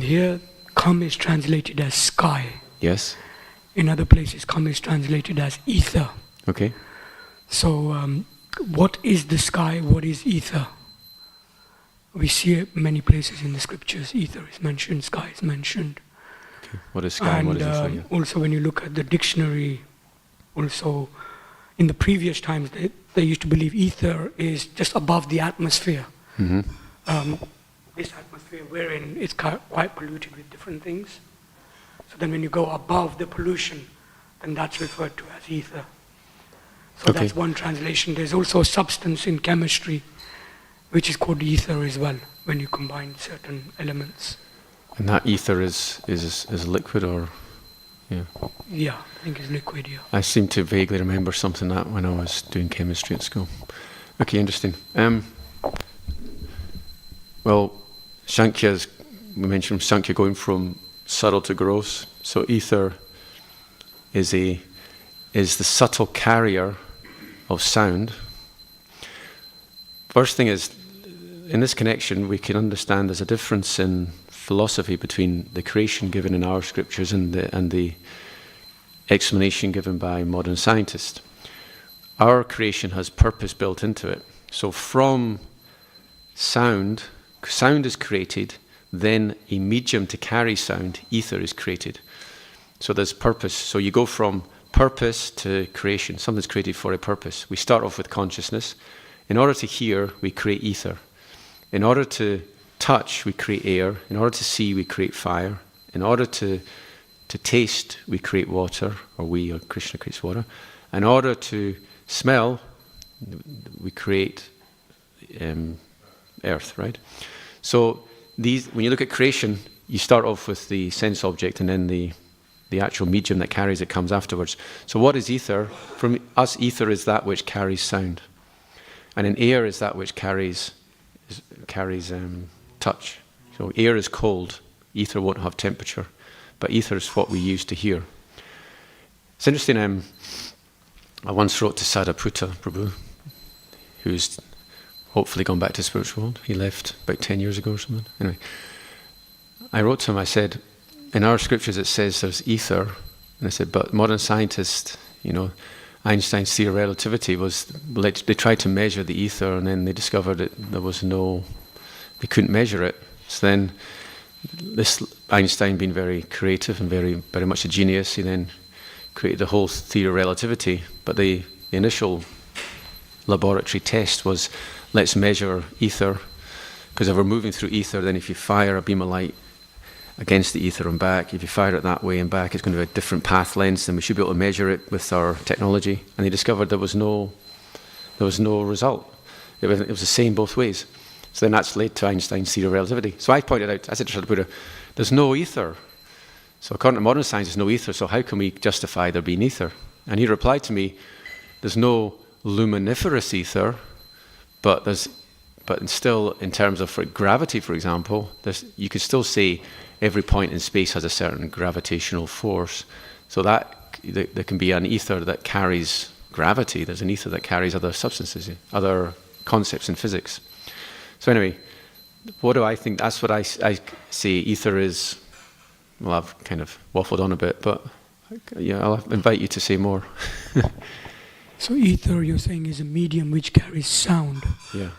here Kam is translated as sky. Yes. In other places, Kam is translated as ether. Okay. So, what is the sky? What is ether? We see it many places in the scriptures. Ether is mentioned, sky is mentioned. Okay. What is sky and what is ether? Yeah. Also, when you look at the dictionary, also in the previous times, they used to believe ether is just above the atmosphere. Mm-hmm. This atmosphere we're in is quite polluted with different things. So then when you go above the pollution, then that's referred to as ether. So okay. That's one translation. There's also a substance in chemistry which is called ether as well, when you combine certain elements. And that ether is a liquid or? Yeah. Yeah, I think it's liquid, yeah. I seem to vaguely remember something that when I was doing chemistry at school. Okay, interesting. Well, Sankya's, we mentioned Sankhya going from subtle to gross. So ether is the subtle carrier of sound. First thing is, in this connection, we can understand there's a difference in philosophy between the creation given in our scriptures and the explanation given by modern scientists. Our creation has purpose built into it. So from sound is created, then a medium to carry sound, ether, is created. So there's purpose. So you go from purpose to creation. Something's created for a purpose. We start off with consciousness. In order to hear, we create ether. In order to touch, we create air. In order to see, we create fire. In order to taste, we create water, or Krishna creates water. In order to smell, we create earth, right? So when you look at creation, you start off with the sense object, and then the actual medium that carries it comes afterwards. So what is ether? From us, ether is that which carries sound. And in air is that which carries touch. So air is cold, ether won't have temperature, but ether is what we use to hear. It's interesting, I once wrote to Sadhaputta Prabhu, who's hopefully gone back to the spiritual world. He left about 10 years ago or something. Anyway, I wrote to him, I said, in our scriptures it says there's ether, and I said, but modern scientists, Einstein's theory of relativity they tried to measure the ether, and then they discovered that they couldn't measure it. So then, this Einstein, being very creative and very, very much a genius, he then created the whole theory of relativity. But the initial laboratory test was, let's measure ether, because if we're moving through ether, then if you fire a beam of light against the ether and back, if you fire it that way and back, it's going to be a different path length, and we should be able to measure it with our technology. And they discovered there was no result. It was the same both ways. So then that's led to Einstein's theory of relativity. So I pointed out, I said to Sadhaputta, there's no ether. So according to modern science, there's no ether, so how can we justify there being ether? And he replied to me, there's no luminiferous ether, but still, in terms of gravity, for example, you could still say every point in space has a certain gravitational force. So that there can be an ether that carries gravity. There's an ether that carries other substances, other concepts in physics. So anyway, what do I think? That's what I say ether is. Well, I've kind of waffled on a bit, but yeah, I'll invite you to say more. So ether, you're saying, is a medium which carries sound. Yeah.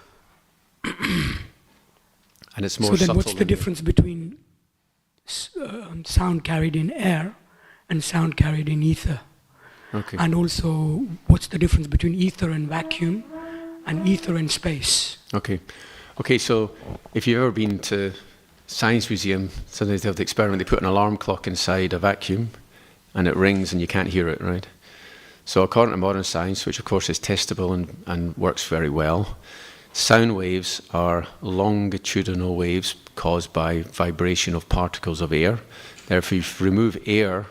And it's more subtle. So then what's the difference between sound carried in air and sound carried in ether? Okay. And also, what's the difference between ether and vacuum and ether and space? Okay, so if you've ever been to Science Museum, sometimes they have the experiment, they put an alarm clock inside a vacuum and it rings and you can't hear it, right? So according to modern science, which of course is testable and works very well, sound waves are longitudinal waves caused by vibration of particles of air. Therefore, if you remove air,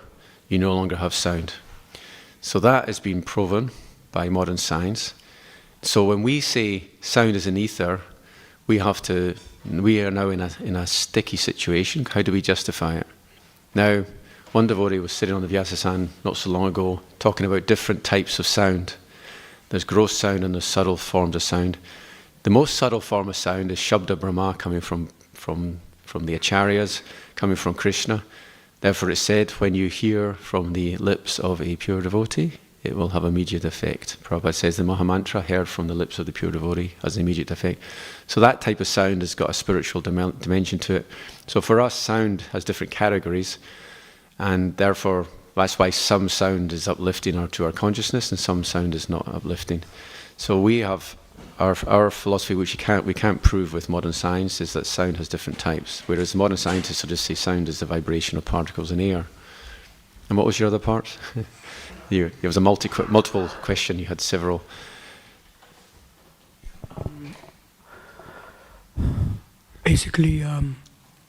you no longer have sound. So that has been proven by modern science. So when we say sound is an ether, we are now in a sticky situation. How do we justify it? Now, one devotee was sitting on the Vyasasan not so long ago talking about different types of sound. There's gross sound and there's subtle forms of sound. The most subtle form of sound is Shabda Brahma, coming from the Acharyas, coming from Krishna. Therefore it's said, when you hear from the lips of a pure devotee, it will have immediate effect. Prabhupada says the Mahamantra heard from the lips of the pure devotee has an immediate effect. So that type of sound has got a spiritual dimension to it. So for us, sound has different categories, and therefore that's why some sound is uplifting to our consciousness and some sound is not uplifting. So we have our philosophy, which we can't prove with modern science, is that sound has different types, whereas modern scientists will just say sound is the vibration of particles in air. And what was your other part? It was a multiple question. You had several. Basically,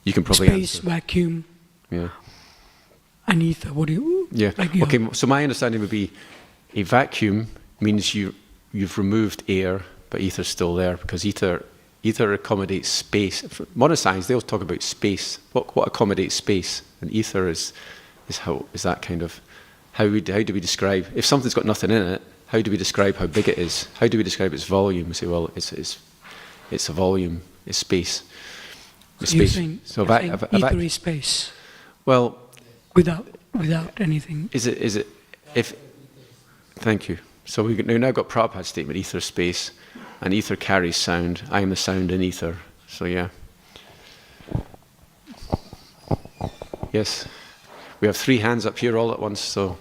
you can probably space, answer. vacuum. Yeah. And ether, what do you... Yeah. Okay, so my understanding would be a vacuum means you've removed air, but ether's still there, because ether accommodates space. For modern science, they'll talk about space. What accommodates space? And ether is that kind of... How do we describe... If something's got nothing in it, how do we describe how big it is? How do we describe its volume? We say, well, it's a volume, it's space. So you're saying ether is space? Well... Without anything. Is it if? Thank you. So we've now got Prabhupada's statement: ether, space, and ether carries sound. I am the sound in ether. So yeah. Yes, we have 3 hands up here all at once. So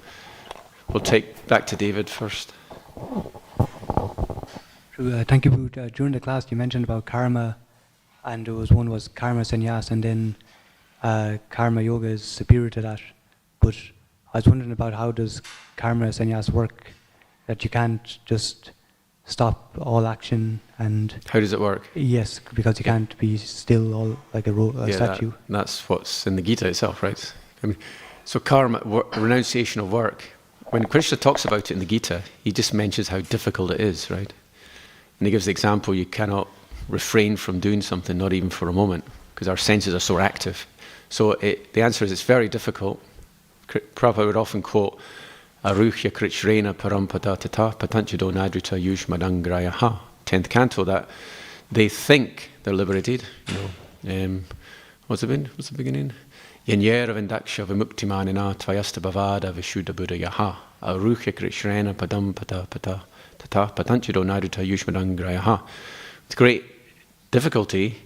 we'll take back to David first. Thank you. During the class, you mentioned about karma, and one was karma sannyas, and then karma yoga is superior to that. But I was wondering about how does karma sannyas work, that you can't just stop all action and... How does it work? Yes, because you can't be still all like a statue. That's what's in the Gita itself, right? I mean, so karma, renunciation of work. When Krishna talks about it in the Gita, he just mentions how difficult it is, right? And he gives the example, you cannot refrain from doing something, not even for a moment, because our senses are so active. So the answer is it's very difficult. Prabhupada would often quote, Aruhya krichrena parampada tata patanchido nadrita yushmadangrayaha, 10th canto, that they think they're liberated. What's the beginning? Yanyera vindaksha vimuktimanina tvayasta bhavada vishuddha buddha yaha. Aruhya krichrena padam pada pata tata patanchido nadrita yushmadangrayaha. With great difficulty,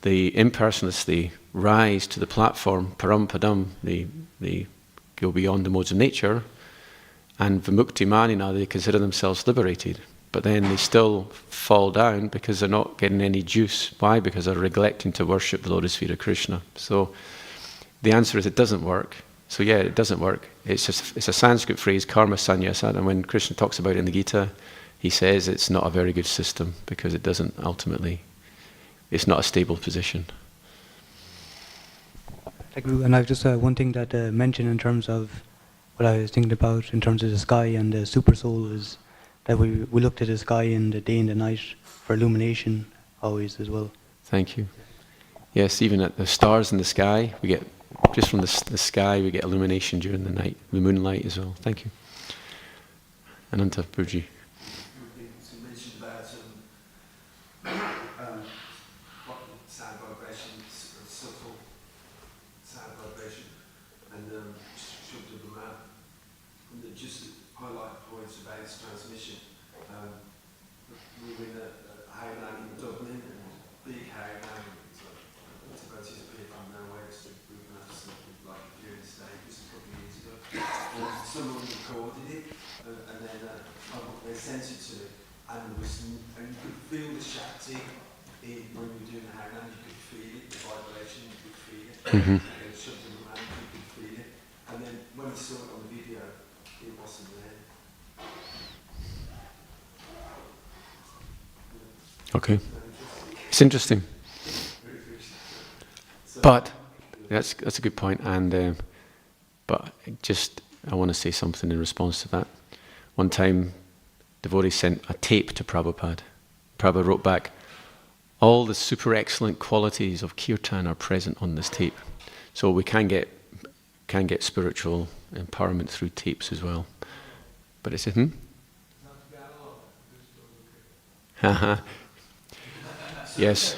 the impersonalists, they rise to the platform, param padam, they go beyond the modes of nature, and vimukti manina, they consider themselves liberated. But then they still fall down because they're not getting any juice. Why? Because they're neglecting to worship the lotus feet of Krishna. So the answer is it doesn't work. So yeah, it doesn't work. It's a Sanskrit phrase, karma sannyasa, and when Krishna talks about it in the Gita, he says it's not a very good system because it doesn't ultimately, it's not a stable position. And I've just one thing that mentioned in terms of what I was thinking about in terms of the sky and the super soul is that we looked at the sky in the day and the night for illumination always as well. Thank you. Yes, even at the stars in the sky, we get, just from the sky, we get illumination during the night, the moonlight as well. Thank you. Ananta Purji. You mentioned about sound vibration, subtle sound vibration, and Shabda Brahman, and just highlight points about its transmission. We were in a Highland in Dublin, and big Highland, it's about to appear from nowhere, it's moving up something like during the stages a couple of years ago. And someone recorded it, and then they sent it to me, and you could feel the Shakti when you were doing the Highland, you could feel it, the vibration, you could feel it. Mm-hmm. Shoved it around, you could feel it. And then when we saw it on the video, it wasn't there. Okay. It's interesting. But that's a good point, and but I want to say something in response to that. One time, devotee sent a tape to Prabhupada. Prabhupada wrote back, all the super excellent qualities of kirtan are present on this tape. So we can get spiritual empowerment through tapes as well. But it's Yes.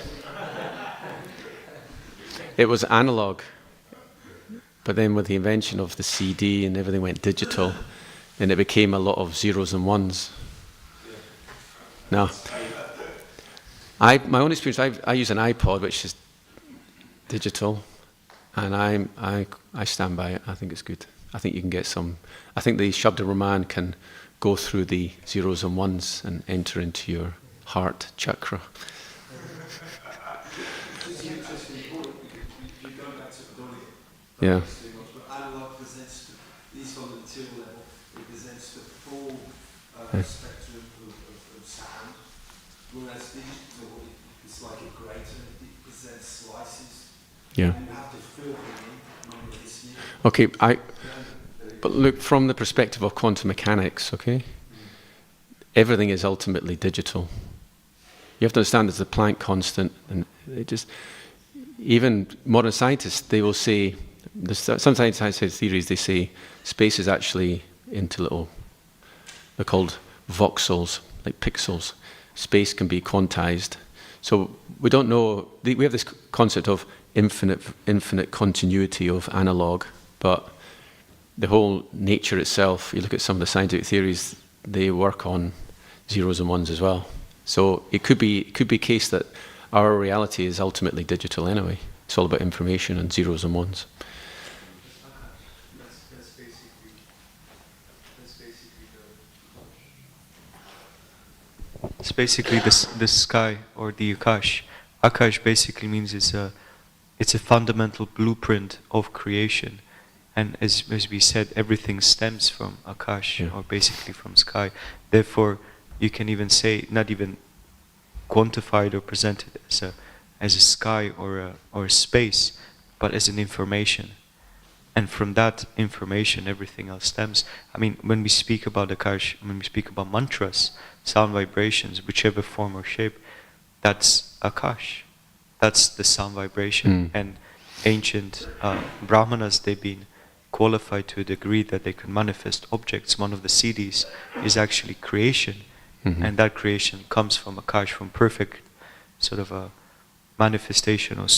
It was analog. But then with the invention of the CD and everything went digital, then it became a lot of zeros and ones. Now, my own experience, I use an iPod, which is digital, and I stand by it. I think it's good. I think you can get some. I think the Shabda Raman can go through the zeros and ones and enter into your heart chakra. Yeah. Analog presents, at least on the material level, it presents the full spectrum of sound, whereas digital, it's like a grater, it presents slices. Yeah. You have to feel it, not listening. Okay, but look, from the perspective of quantum mechanics, okay, everything is ultimately digital. You have to understand there's the Planck constant, and it just, even modern scientists, they will say, some scientific theories, they say space is actually into little, they're called voxels, like pixels. Space can be quantized. So we don't know, we have this concept of infinite continuity of analog, but the whole nature itself, you look at some of the scientific theories, they work on zeros and ones as well. So it could be a case that our reality is ultimately digital anyway. It's all about information and zeros and ones. That's basically It's basically the sky or the Akash. Akash basically means it's a fundamental blueprint of creation. And as we said, everything stems from Akash, Yeah. or basically from sky. Therefore, you can even say, not even quantified or presented as a sky or a space, but as an information. And from that information, everything else stems. I mean, when we speak about Akash, when we speak about mantras, sound vibrations, whichever form or shape, that's Akash. That's the sound vibration. And ancient Brahmanas, they've been qualified to a degree that they can manifest objects. One of the siddhis is actually creation. And that creation comes from Akash, from perfect sort of a manifestation or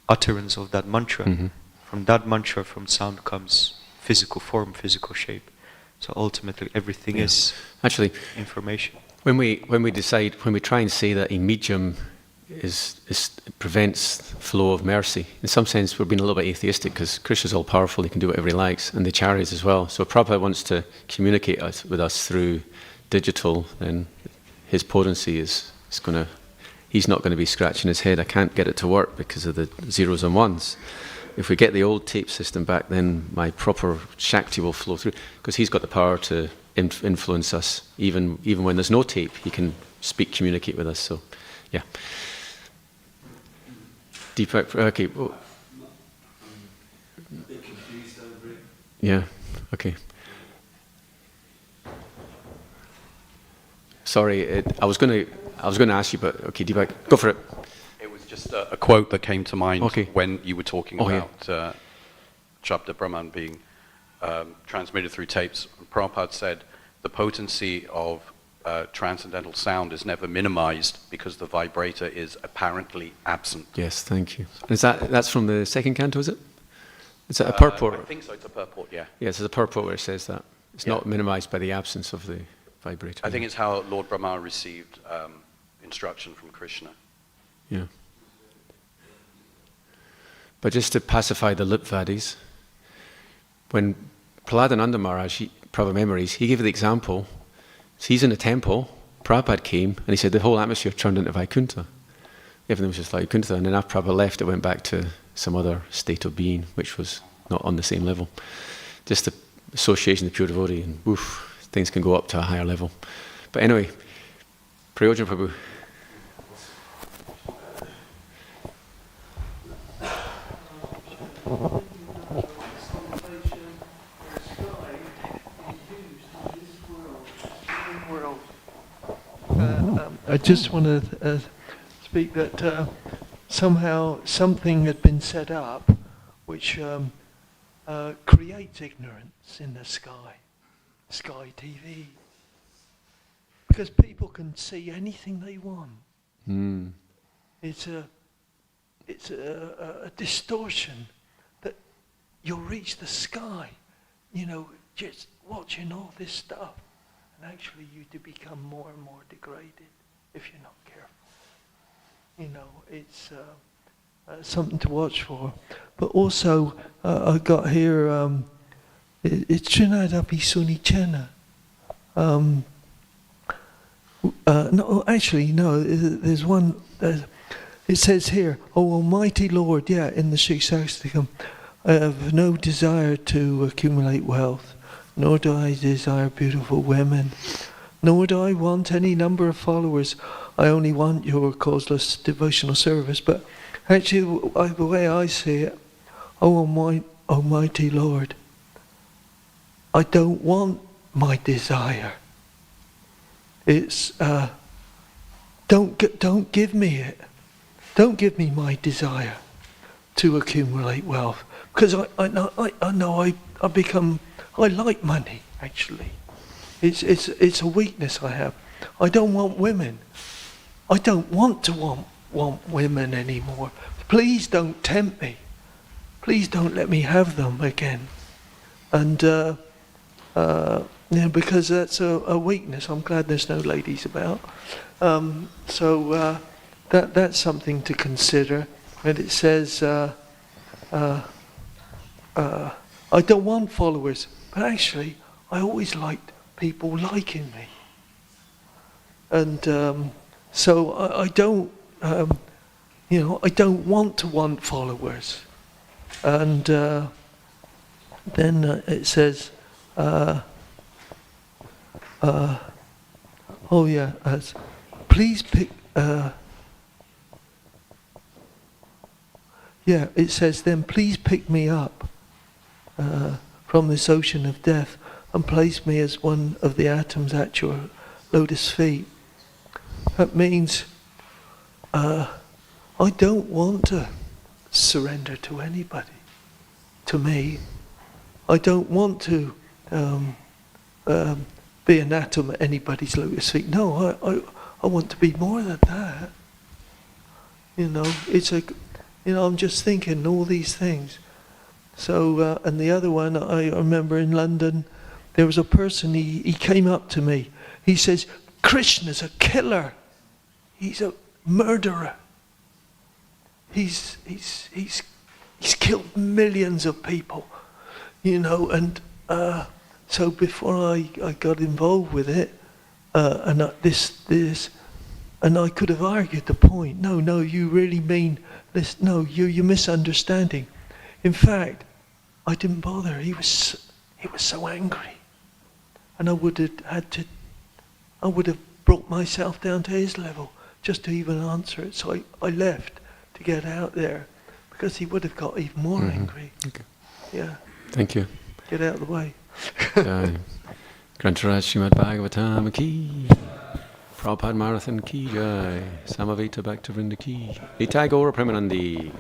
utterance of that mantra. From that mantra, from sound comes physical form, physical shape. So ultimately everything is actually information. When we try and say that a medium prevents flow of mercy, in some sense we're being a little bit atheistic, because Krishna's all powerful, he can do whatever he likes, and the Acharyas as well. So Prabhupada wants to communicate with us through digital, then his potency he's not going to be scratching his head, I can't get it to work because of the zeros and ones. If we get the old tape system back, then my proper Shakti will flow through, because he's got the power to influence us. Even when there's no tape, he can communicate with us. So, yeah. Deepak, okay. I'm a bit confused over it. Yeah, okay. Sorry, I was going to ask you, but okay, Deepak, go for it. It was just a quote that came to mind when you were talking about Shabda Brahman being transmitted through tapes. Prabhupada said, the potency of transcendental sound is never minimized because the vibrator is apparently absent. Yes, thank you. Is that's from the second canto, is it? Is that a purport? I think so, it's a purport, yeah. Yes, it's a purport where it says that. It's not minimized by the absence of the vibrator. I think it's how Lord Brahma received instruction from Krishna. Yeah. But just to pacify the Lipvadis, when Prahladananda Maharaj, Prabhupada Memories, he gave the example. So he's in a temple, Prabhupada came, and he said the whole atmosphere turned into Vaikuntha. Everything was just like Vaikuntha, and then after Prabhupada left, it went back to some other state of being, which was not on the same level. Just the association of the pure devotee, and woof, things can go up to a higher level. But anyway, Prayojan Prabhu. I just want to speak that somehow something had been set up which creates ignorance in the sky TV. Because people can see anything they want. It's a distortion that you'll reach the sky, just watching all this stuff. And actually you do become more and more degraded if you're not careful. It's something to watch for. But also, I got here, it's Srimad Abhisuni Chena. No, there's one, it says here, O Almighty Lord, in the Shiksastikam, I have no desire to accumulate wealth, nor do I desire beautiful women, nor do I want any number of followers. I only want your causeless devotional service. But Actually, the way I see it, oh Almighty Lord, I don't want my desire. It's don't give me it. Don't give me my desire to accumulate wealth, because I know I like money. Actually, it's a weakness I have. I don't want women. I don't want to want women anymore. Please don't tempt me. Please don't let me have them again. And because that's a weakness. I'm glad there's no ladies about. So that's something to consider. And it says, I don't want followers, but actually, I always liked people liking me. And so I don't, I don't want to want followers. And then it says, please pick, it says then, please pick me up from this ocean of death and place me as one of the atoms at your lotus feet. That means I don't want to surrender to anybody, to me. I don't want to be an atom at anybody's lotus feet. No, I want to be more than that. I'm just thinking all these things. So, and the other one, I remember in London, there was a person, he came up to me. He says, Krishna's a killer. He's a murderer. He's killed millions of people, and so before I got involved with it, and I could have argued the point. No, you really mean this. No, you're misunderstanding. In fact, I didn't bother. He was so angry, and I would have brought myself down to his level just to even answer it. So I left to get out there, because he would have got even more angry. Okay. Yeah. Thank you. Get out of the way. Canto Srimad Bhagavatam ki, Prabhupada Marathon ki jai, Samaveta Bhaktivinoda ki, Nitai Gaura Premanandi.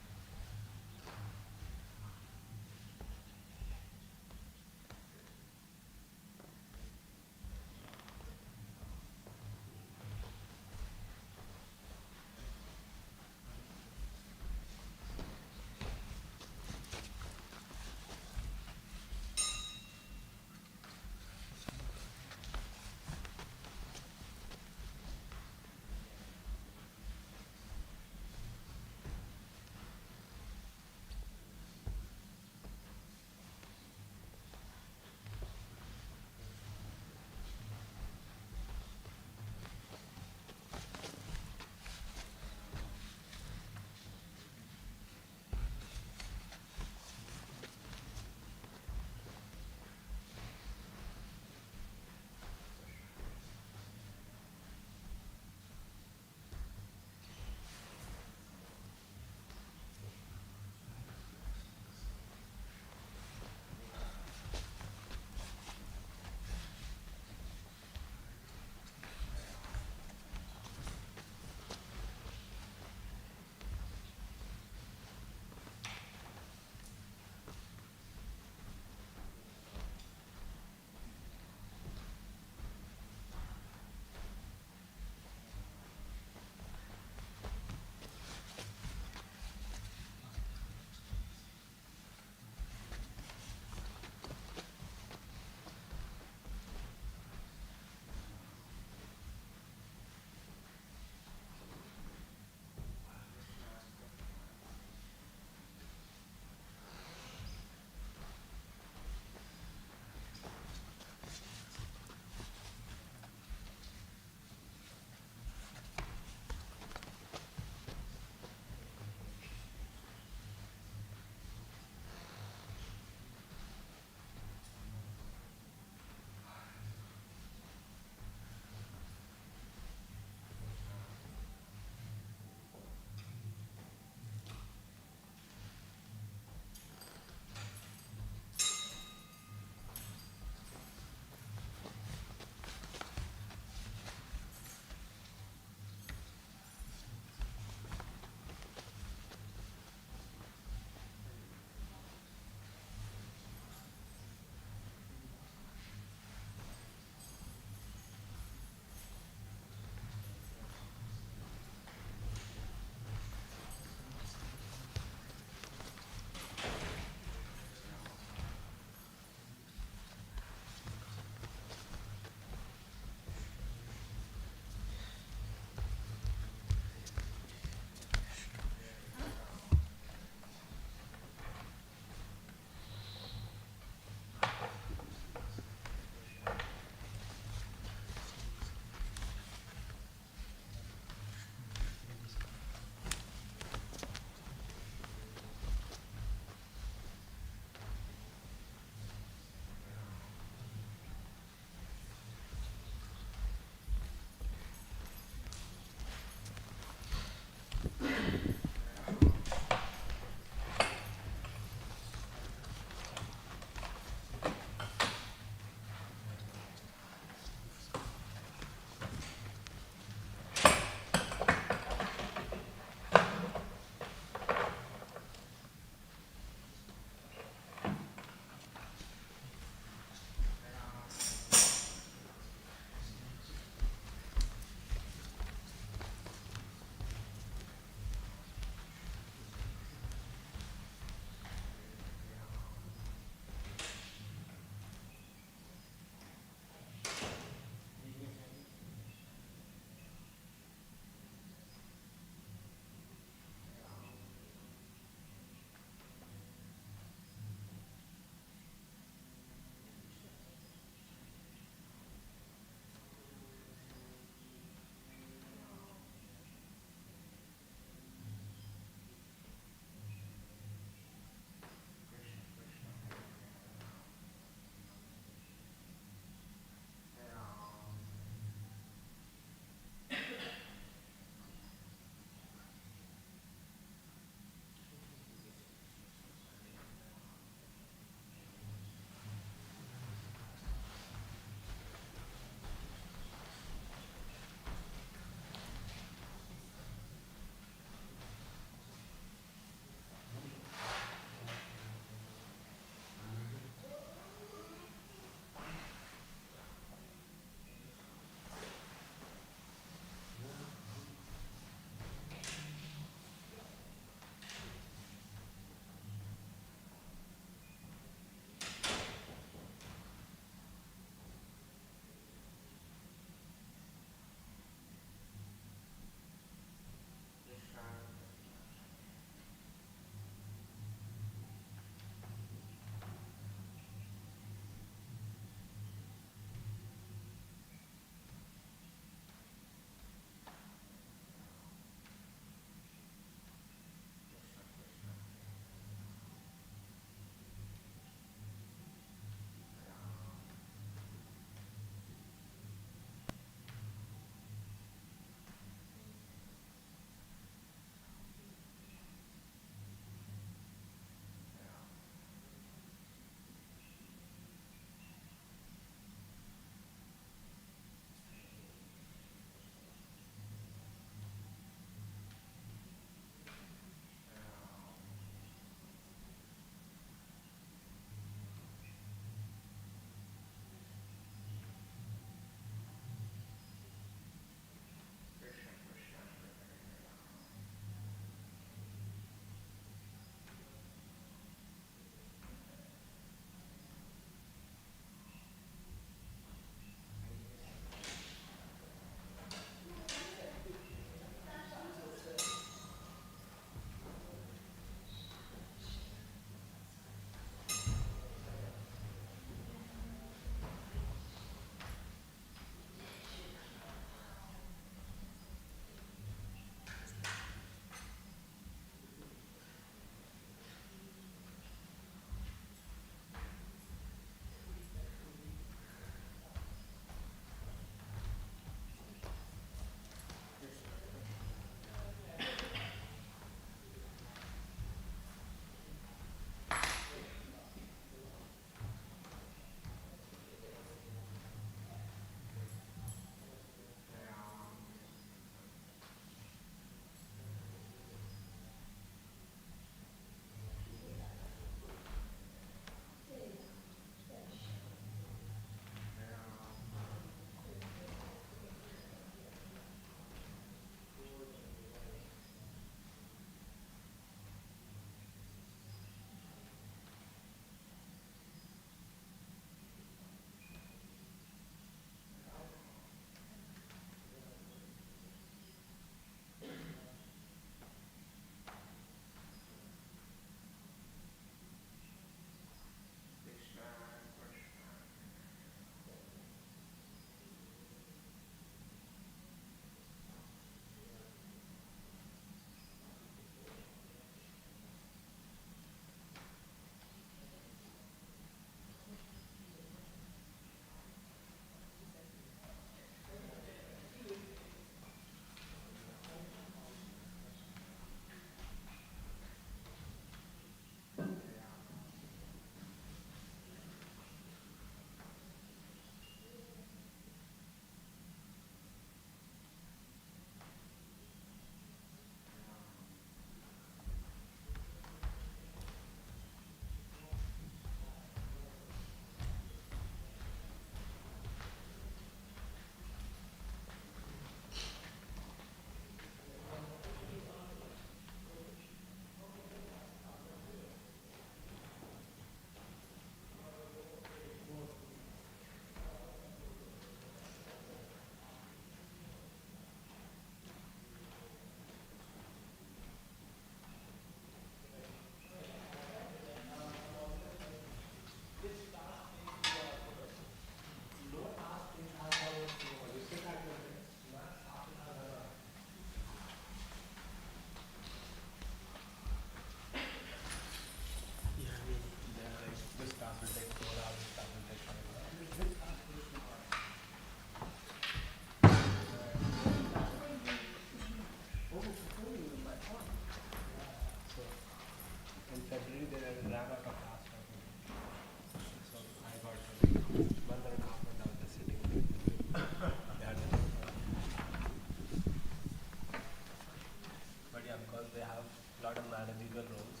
they have a lot of managerial roles.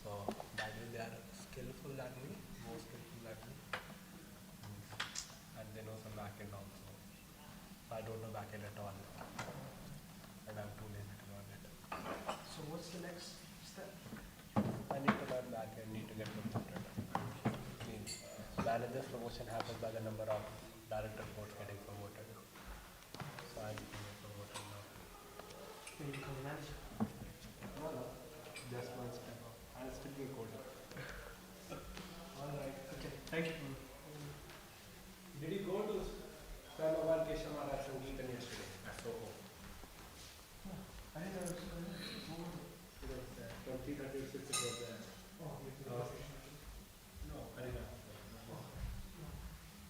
So that way they are skillful than me, more skillful than me. And they know some backend also. So I don't know backend at all. And I'm too lazy to learn it. So what's the next step? I need to learn backend, need to get promoted. Means manager's promotion happens by the number of direct reports getting promoted. So I need to get promoted now. Can you become a manager? No, just one step up. I'll still be a coder. Alright, okay, thank you. Did you go to Swami Bhagwan Keshav Maharaj Sangeetan yesterday at Soho? I didn't know. 2036 it was there. No, I didn't know.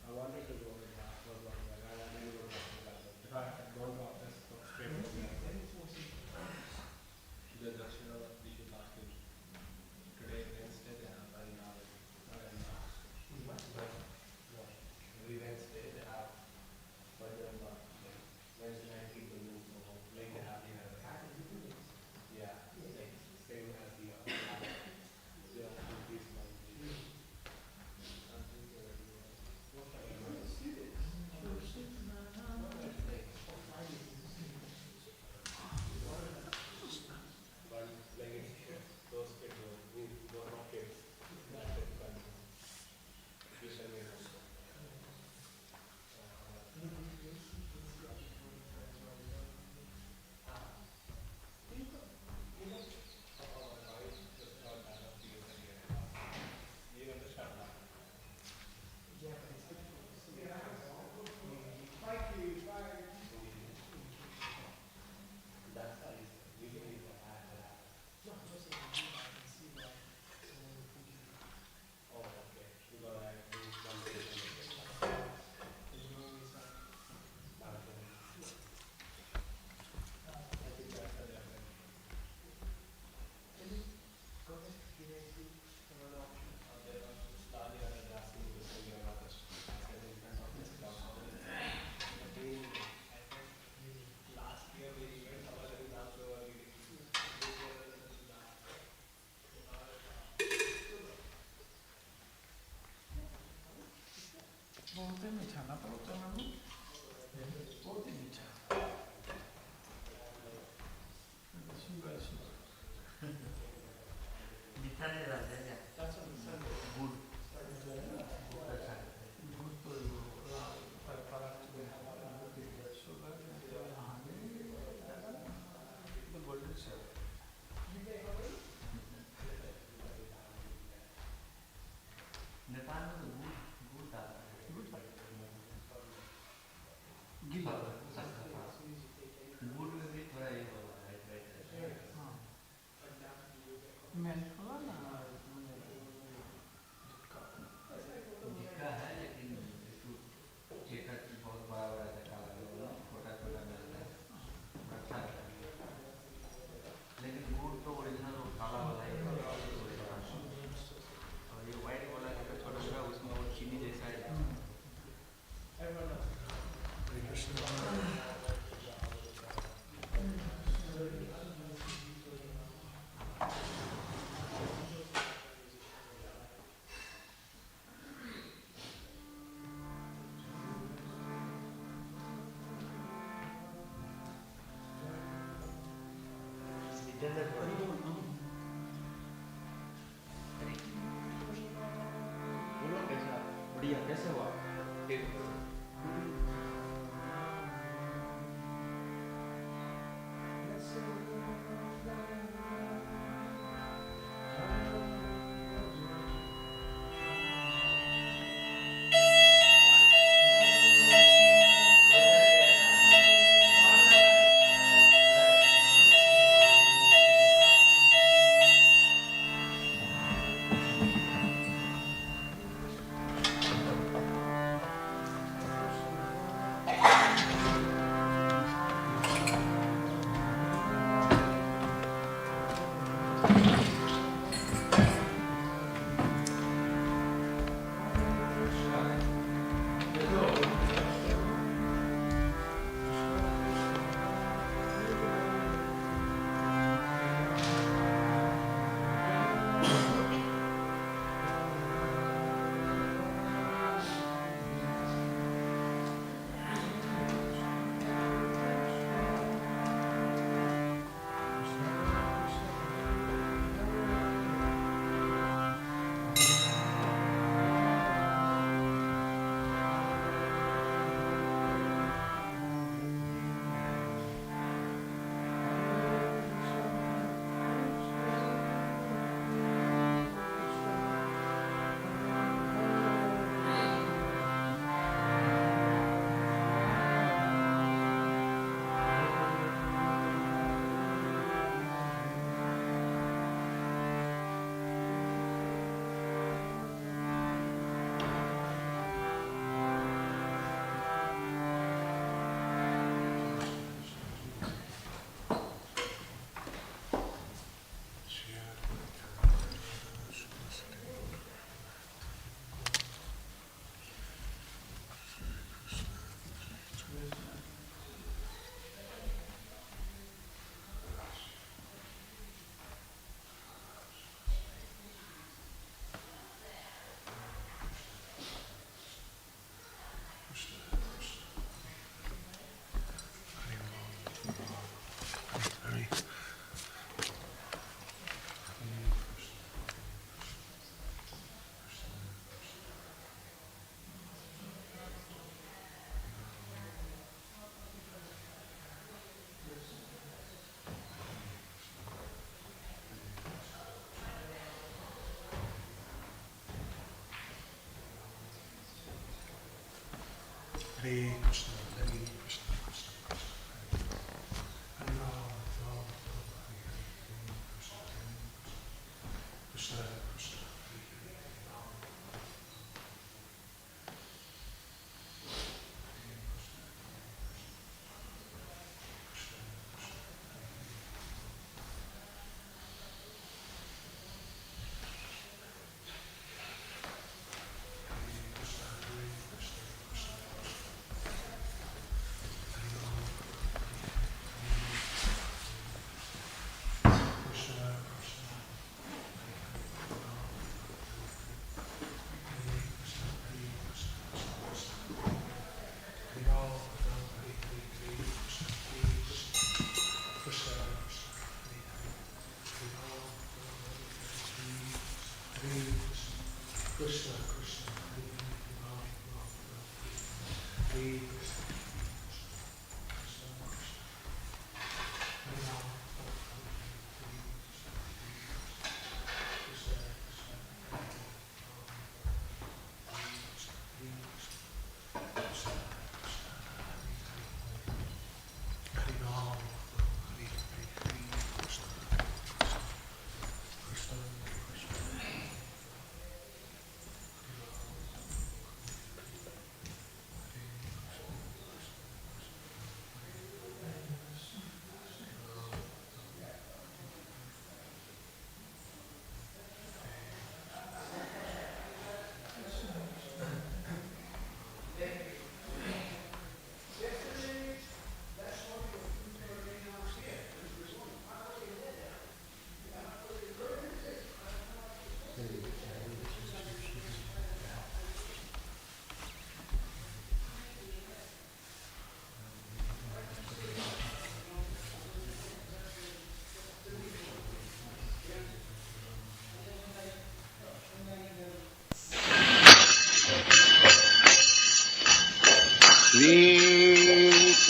I wanted to go, but I was wondering, I didn't go to If I had gone to office, so straight over there. The Dakshina we should ask you. Today, Wednesday, they have every Wednesday they have Wednesday night people move from home. Like they have yeah, like same as the increase my but like those kids were not kids. That's it. बहुत ही मीठा ना तो बहुत ही मीठा sugar मीठा नहीं रहता है गुड़ गुड़ तो शुगर गोल्डन शुगर नेपाल में तो गुड़ डालता है गिला गुड़ में भी थोड़ा ये होगा हाँ मैंने खोला ना झटका है लेकिन चेकर बहुत बड़ा बड़ा झटका लगा छोटा छोटा मिलता है अच्छा है लेकिन गुड़ तो ओरिजिनल काला वाला ही और ये वाइट वाला छोटा छोटा उसमें वो चीनी जैसा है बढ़िया कैसे हुआ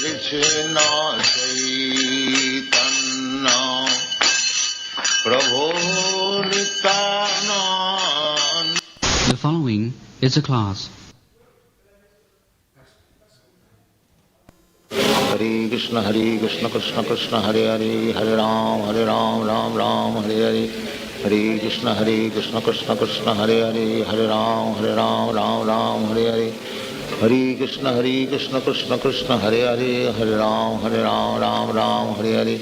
Krishna Chaitanya Prabhu Nityananda. The following is a class. Hare Krishna Krishna Krishna Hare Hare Hare Ram Ram Ram Hare Hare Hare Krishna Krishna Krishna Hare Hare Hare Ram Ram Hare Hare Hare Krishna Krishna Krishna Hare Hare Hare Ram Ram Hare Hare.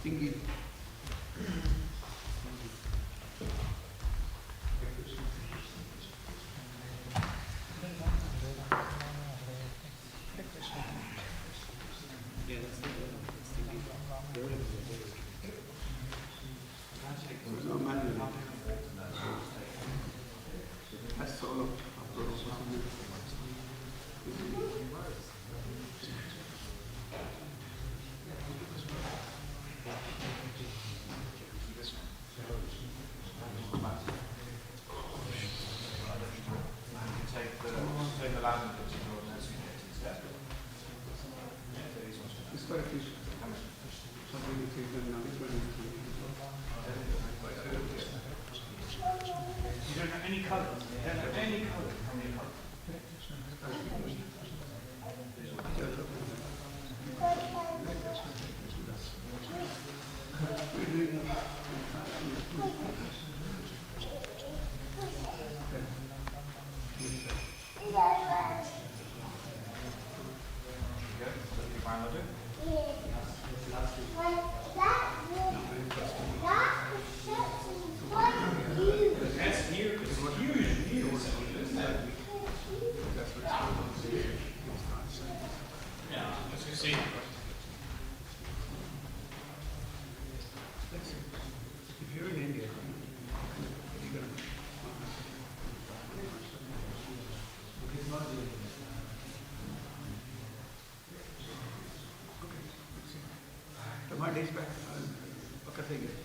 Thinking. Days back, पक्का सही है।